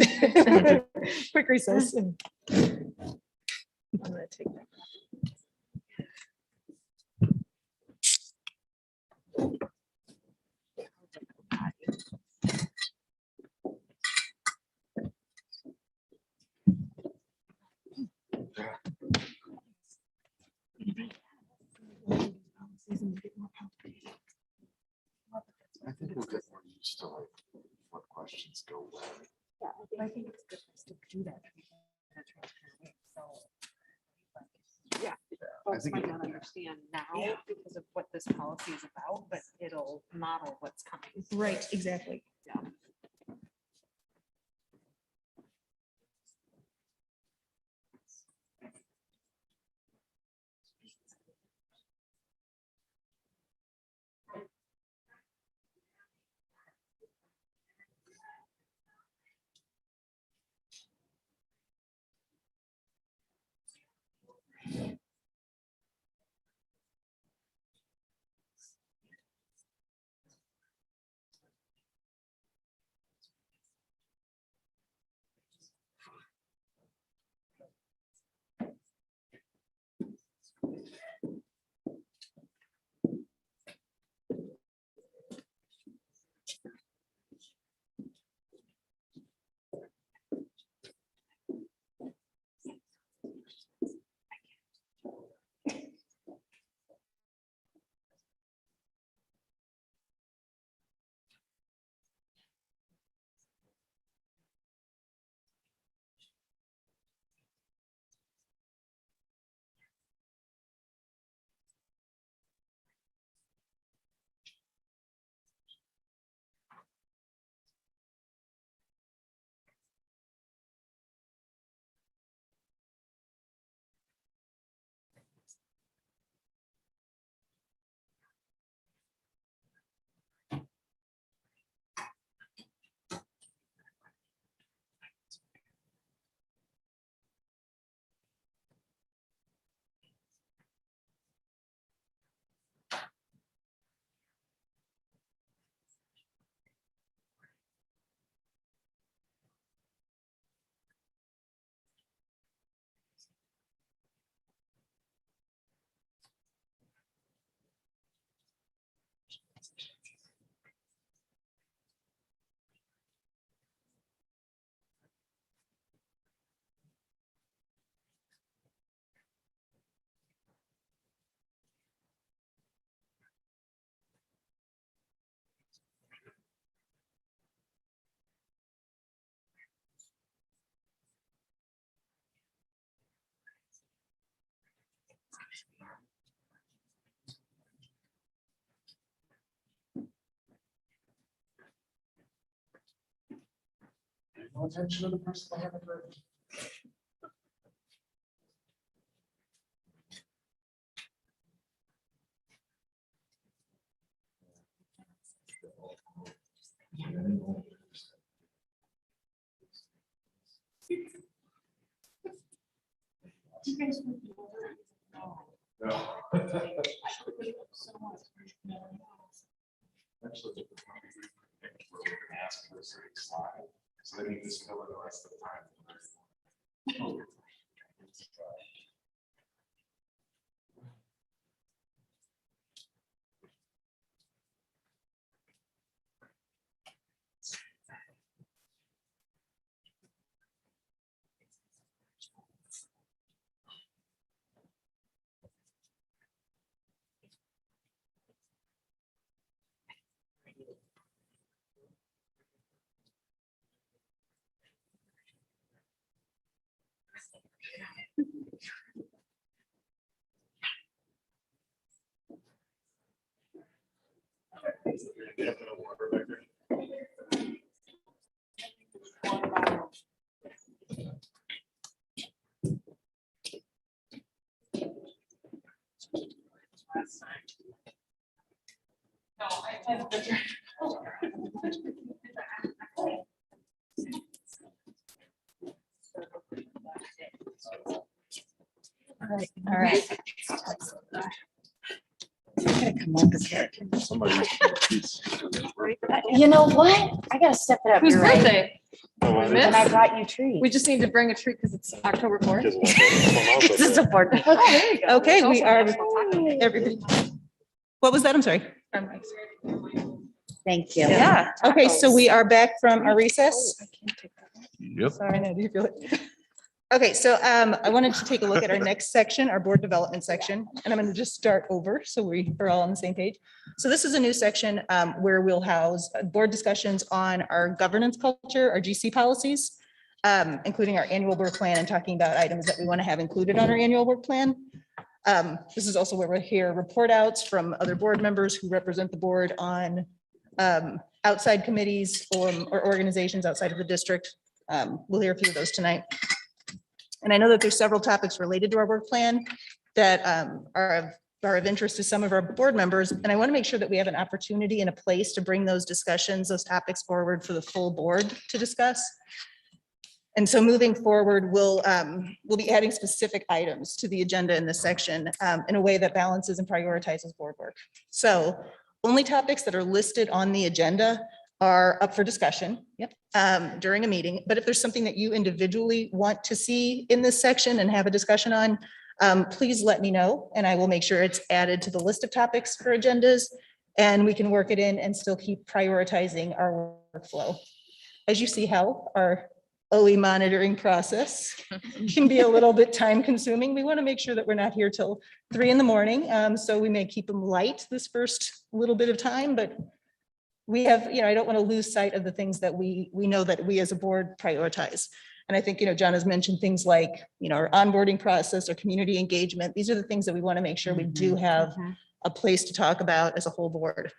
B: Quick recess.
C: I'm gonna take that.
H: I think we'll get more used to like what questions go where.
G: I think it's good for us to do that. Yeah, folks
H: think
G: might
H: it-
G: not understand now because of what this policy is about, but it'll model what's coming.
D: Right, exactly.
G: Yeah.
H: No attention to the person behind the curtain. Actually, we're gonna ask for a certain slide, so they need to fill in the rest of the time.
B: All right.
A: Somebody.
E: You know what? I gotta step it up.
C: Whose
E: You're right.
C: birthday?
E: And I brought you treats.
G: We just need to bring a treat because it's October 4th.
E: This is a board meeting.
G: Oh, there you go.
B: Okay,
G: It's
B: we
G: also
B: are,
G: National Taco Day.
B: everybody. What was that? I'm sorry.
E: Thank you.
D: Yeah.
B: Okay, so we are back from our recess.
H: Yep.
B: Sorry, no, do you feel it? Okay, so I wanted to take a look at our next section, our board development section, and I'm going to just start over so we are all on the same page. So this is a new section where we'll house board discussions on our governance culture, our GC policies, including our annual work plan and talking about items that we want to have included on our annual work plan. This is also where we'll hear report outs from other board members who represent the board on outside committees or organizations outside of the district. We'll hear a few of those tonight. And I know that there's several topics related to our work plan that are of interest to some of our board members. And I want to make sure that we have an opportunity and a place to bring those discussions, those topics forward for the full board to discuss. And so moving forward, we'll be adding specific items to the agenda in this section in a way that balances and prioritizes board work. So only topics that are listed on the agenda are up for discussion during a meeting. But if there's something that you individually want to see in this section and have a discussion on, please let me know and I will make sure it's added to the list of topics for agendas and we can work it in and still keep prioritizing our workflow. As you see how our OE monitoring process can be a little bit time consuming. We want to make sure that we're not here till 3 a.m. So we may keep them light this first little bit of time, but we have, I don't want to lose sight of the things that we know that we as a board prioritize. And I think, John has mentioned things like, our onboarding process or community engagement. These are the things that we want to make sure we do have a place to talk about as a whole board.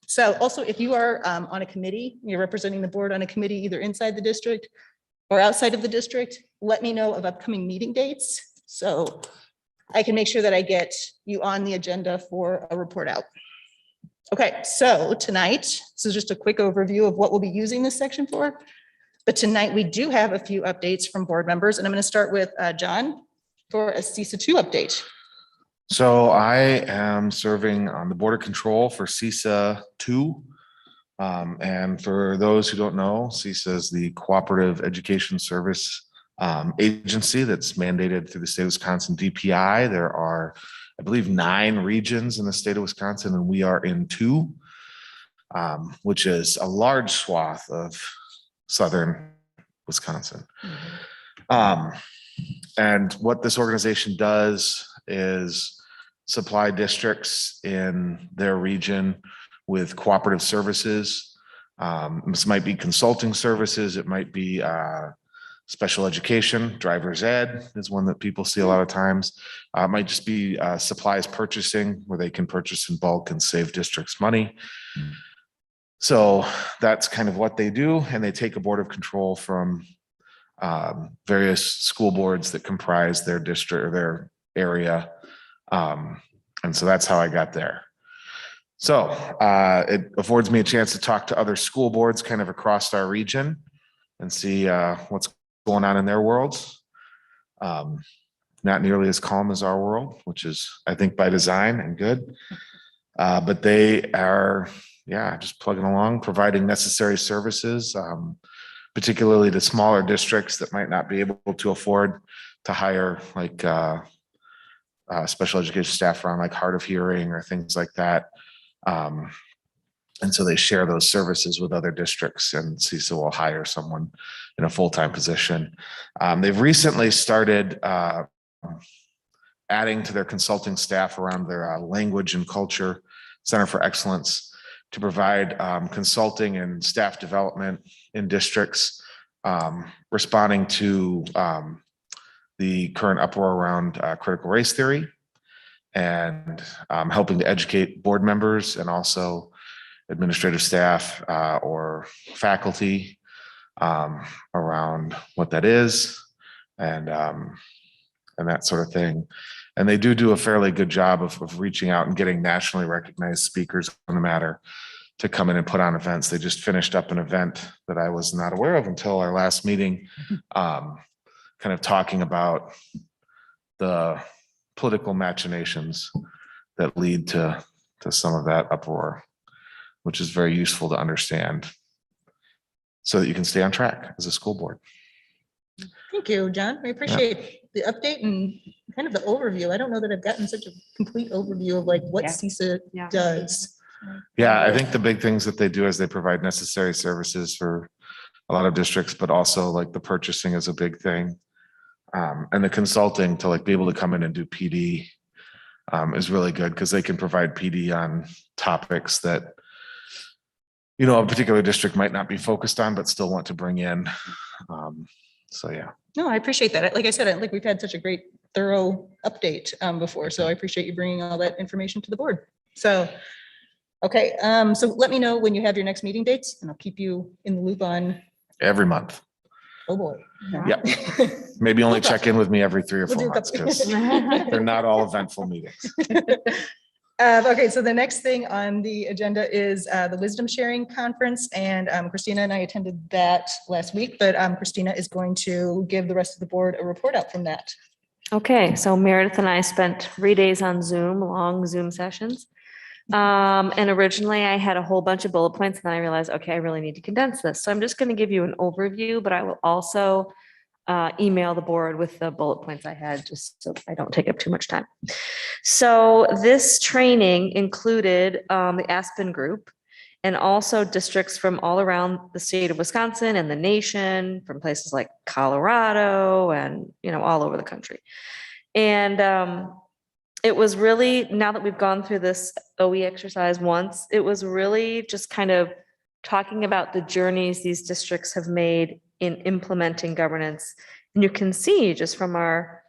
B: So also, if you are on a committee, you're representing the board on a committee, either inside the district or outside of the district, let me know of upcoming meeting dates. So I can make sure that I get you on the agenda for a report out. Okay, so tonight, this is just a quick overview of what we'll be using this section for. But tonight we do have a few updates from board members, and I'm going to start with John for a CISA 2 update.
H: So I am serving on the Board of Control for CISA 2. And for those who don't know, CISA is the Cooperative Education Service agency that's mandated through the state of Wisconsin DPI. There are, I believe, 9 regions in the state of Wisconsin, and we are in 2, which is a large swath of southern Wisconsin. And what this organization does is supply districts in their region with cooperative services. This might be consulting services. It might be special education. Driver's ed is one that people see a lot of times. It might just be supplies purchasing, where they can purchase in bulk and save districts money. So that's kind of what they do. And they take a board of control from various school boards that comprise their district or their area. And so that's how I got there. So it affords me a chance to talk to other school boards kind of across our region and see what's going on in their worlds. Not nearly as calm as our world, which is, I think, by design and good. But they are, just plugging along, providing necessary services, particularly to smaller districts that might not be able to afford to hire like special education staff around like hard of hearing or things like that. And so they share those services with other districts, and CISA will hire someone in a full-time position. They've recently started adding to their consulting staff around their language and culture Center for Excellence to provide consulting and staff development in districts, responding to the current uproar around critical race theory, and helping to educate board members and also administrative staff or faculty around what that is and that sort of thing. And they do a fairly good job of reaching out and getting nationally recognized speakers on the matter to come in and put on events. They just finished up an event that I was not aware of until our last meeting, kind of talking about the political machinations that lead to some of that uproar, which is very useful to understand. so that you can stay on track as a school board.
B: Thank you, John. I appreciate the update and kind of the overview. I don't know that I've gotten such a complete overview of like what
C: Yeah.
B: CISA
C: Yeah.
B: does.
H: Yeah, I think the big things that they do is they provide necessary services for a lot of districts, but also like the purchasing is a big thing. And the consulting to like be able to come in and do PD is really good because they can provide PD on topics that, you know, a particular district might not be focused on, but still want to bring in. So, yeah.
B: No, I appreciate that. Like I said, like we've had such a great thorough update before, so I appreciate you bringing all that information to the board. So, okay, so let me know when you have your next meeting dates and I'll keep you in the loop on,
H: Every month.
B: oh boy.
H: Yeah. Maybe only
B: No
H: check in with me every 3 or
B: We'll
H: 4
B: do a
H: months
B: couple-
H: because they're not all eventful meetings.
B: Okay, so the next thing on the agenda is the Wisdom Sharing Conference, and Christina and I attended that last week, but Christina is going to give the rest of the board a report out from that.
C: Okay, so Meredith and I spent 3 days on Zoom, long Zoom sessions. And originally I had a whole bunch of bullet points and then I realized, okay, I really need to condense this. So I'm just going to give you an overview, but I will also email the board with the bullet points I had, just so I don't take up too much time. So this training included the Aspen group and also districts from all around the state of Wisconsin and the nation, from places like Colorado and, you know, all over the country. And it was really, now that we've gone through this OE exercise once, it was really just kind of talking about the journeys these districts have made in implementing governance. And you can see just from our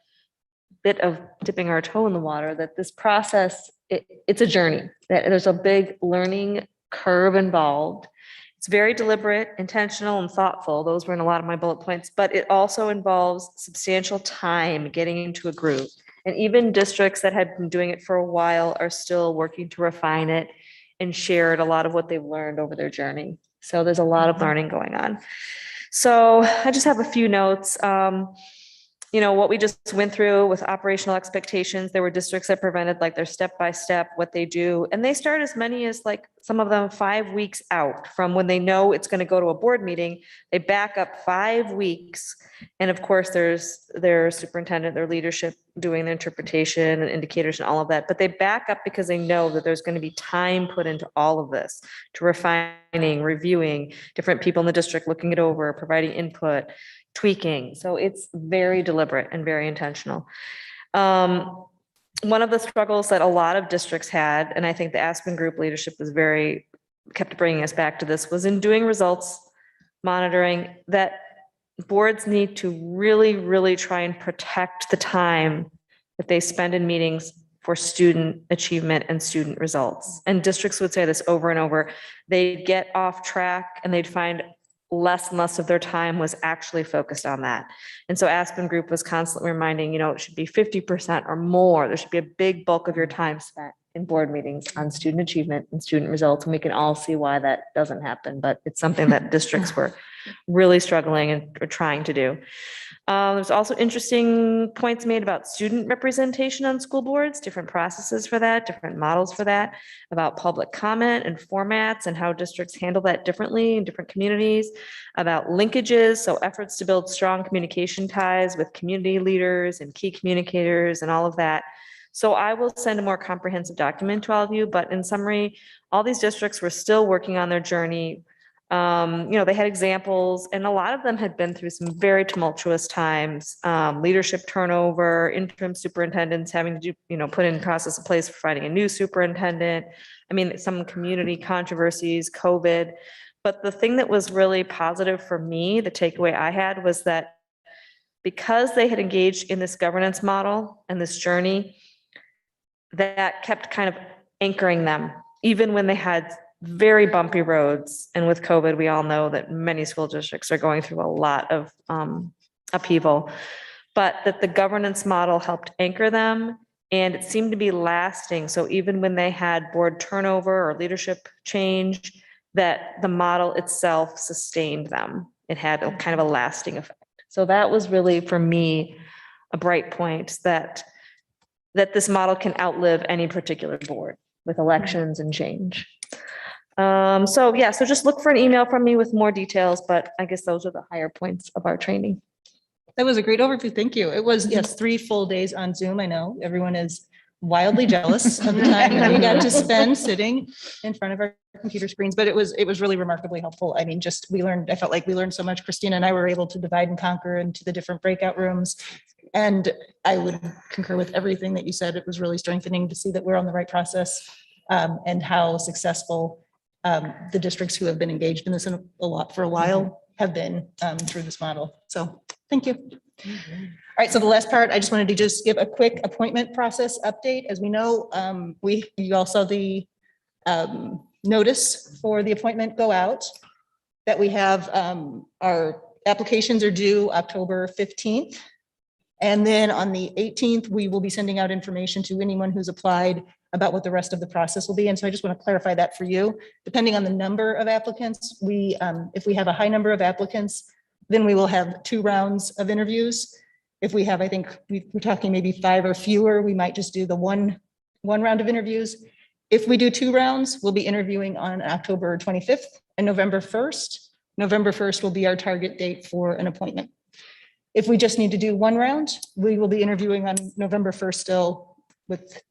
C: bit of dipping our toe in the water that this process, it's a journey, that there's a big learning curve involved. It's very deliberate, intentional, and thoughtful. Those were in a lot of my bullet points, but it also involves substantial time getting into a groove. And even districts that had been doing it for a while are still working to refine it and shared a lot of what they've learned over their journey. So there's a lot of learning going on. So I just have a few notes. You know, what we just went through with operational expectations, there were districts that prevented like their step-by-step what they do. And they start as many as like some of them 5 weeks out from when they know it's going to go to a board meeting. They back up 5 weeks. And of course, there's their superintendent, their leadership doing the interpretation and indicators and all of that. But they back up because they know that there's going to be time put into all of this, to refining, reviewing, different people in the district looking it over, providing input, tweaking. So it's very deliberate and very intentional. One of the struggles that a lot of districts had, and I think the Aspen Group leadership was kept bringing us back to this, was in doing results monitoring, that boards need to really, really try and protect the time that they spend in meetings for student achievement and student results. And districts would say this over and over. They'd get off track and they'd find less and less of their time was actually focused on that. And so Aspen Group was constantly reminding, you know, it should be 50% or more. There should be a big bulk of your time spent in board meetings on student achievement and student results. And we can all see why that doesn't happen, but it's something that districts were really struggling and are trying to do. There's also interesting points made about student representation on school boards, different processes for that, different models for that, about public comment and formats and how districts handle that differently in different communities, about linkages, so efforts to build strong communication ties with community leaders and key communicators and all of that. So I will send a more comprehensive document to all of you, but in summary, all these districts were still working on their journey. You know, they had examples and a lot of them had been through some very tumultuous times, leadership turnover, interim superintendents having to do, you know, put in process in place for finding a new superintendent. I mean, some community controversies, COVID. But the thing that was really positive for me, the takeaway I had was that because they had engaged in this governance model and this journey, that kept kind of anchoring them, even when they had very bumpy roads. And with COVID, we all know that many school districts are going through a lot of upheaval, but that the governance model helped anchor them and it seemed to be lasting. So even when they had board turnover or leadership change, that the model itself sustained them. It had a kind of a lasting effect. So that was really, for me, a bright point that this model can outlive any particular board with elections and change. So yeah, so just look for an email from me with more details, but I guess those are the higher points of our training.
B: That was a great overview. Thank you. It was, yes, 3 full days on Zoom. I know everyone is wildly jealous of the time that we got to spend sitting in front of our computer screens, but it was really remarkably helpful. I mean, I felt like we learned so much. Christina and I were able to divide and conquer into the different breakout rooms. And I would concur with everything that you said. It was really strengthening to see that we're on the right process, and how successful the districts who have been engaged in this a lot for a while have been through this model. So thank you. All right, so the last part, I just wanted to just give a quick appointment process update. As we know, you all saw the notice for the appointment go out, that we have our applications are due October 15th. And then on the 18th, we will be sending out information to anyone who's applied about what the rest of the process will be. And so I just want to clarify that for you. Depending on the number of applicants, if we have a high number of applicants, then we will have 2 rounds of interviews. If we have, I think we're talking maybe 5 or fewer, we might just do the one round of interviews. If we do 2 rounds, we'll be interviewing on October 25th and November 1st. November 1st will be our target date for an appointment. If we just need to do 1 round, we will be interviewing on November 1st still,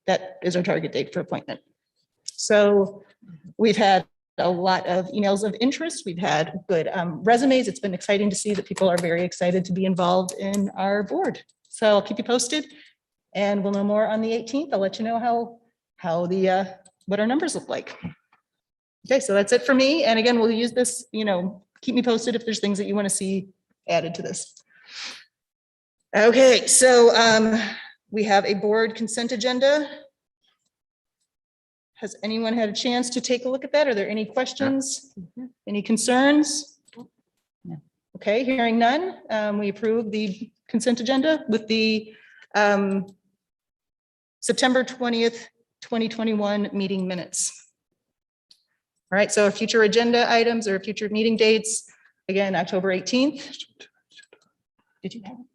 B: that is our target date for appointment. So we've had a lot of emails of interest. We've had good resumes. It's been exciting to see that people are very excited to be involved in our board. So I'll keep you posted, and we'll know more on the 18th. I'll let you know what our numbers look like. Okay, so that's it for me. And again, we'll use this, keep me posted if there's things that you want to see added to this. Okay, so we have a board consent agenda. Has anyone had a chance to take a look at that? Are there any questions? Any concerns?
E: No.
B: Okay, hearing none, we approve the consent agenda with the September 20th, 2021 meeting minutes. All right, so future agenda items or future meeting dates, again, October 18th. Did you have it?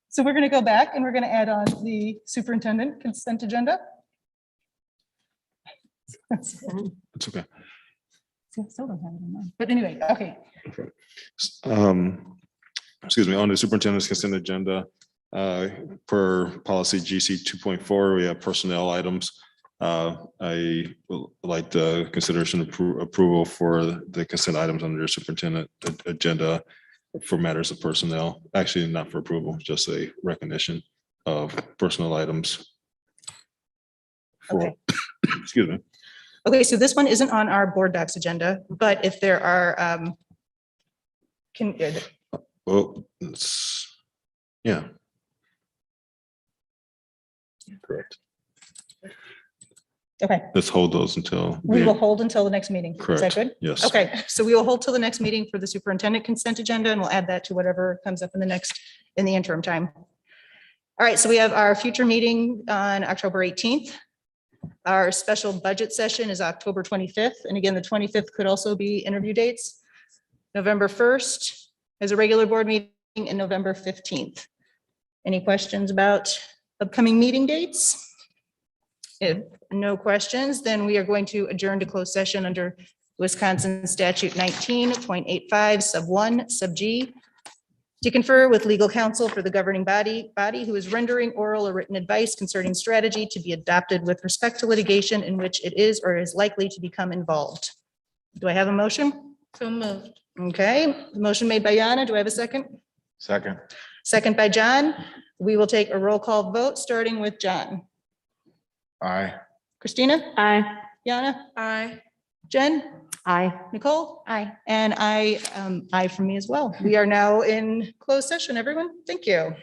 B: So we're going to go back and we're going to add on the superintendent consent agenda.
A: It's okay.
B: Still don't have it in mind. But anyway, okay.
A: Excuse me, on the superintendent's consent agenda, per policy GC 2.4, we have personnel items. I would like to consider some approval for the consent items under the superintendent agenda for matters of personnel. Actually, not for approval, just a recognition of personnel items.
B: Okay.
A: Excuse me.
B: Okay, so this one isn't on our board docs agenda, but if there are,
A: Well, yeah. Correct.
B: okay,
A: Let's hold those until.
B: we will hold until the next meeting. Is that
A: Correct.
B: good?
A: Yes.
B: Okay, so we will hold till the next meeting for the superintendent consent agenda, and we'll add that to whatever comes up in the interim time. All right, so we have our future meeting on October 18th. Our special budget session is October 25th, and again, the 25th could also be interview dates. November 1st is a regular board meeting, and November 15th. Any questions about upcoming meeting dates? If no questions, then we are going to adjourn to closed session under Wisconsin statute 19.85 sub 1 sub G to confer with legal counsel for the governing body who is rendering oral or written advice concerning strategy to be adopted with respect to litigation in which it is or is likely to become involved. Do I have a motion?
D: So moved.
B: Okay, motion made by Yana. Do I have a second?
H: Second.
B: Second by John. We will take a roll call vote, starting with John.
H: Aye.
B: Christina?
C: Aye.
B: Yana?
D: Aye.
B: Jen?
G: Aye.
B: Nicole?
E: Aye.
B: And I from me as well. We are now in closed session, everyone. Thank you.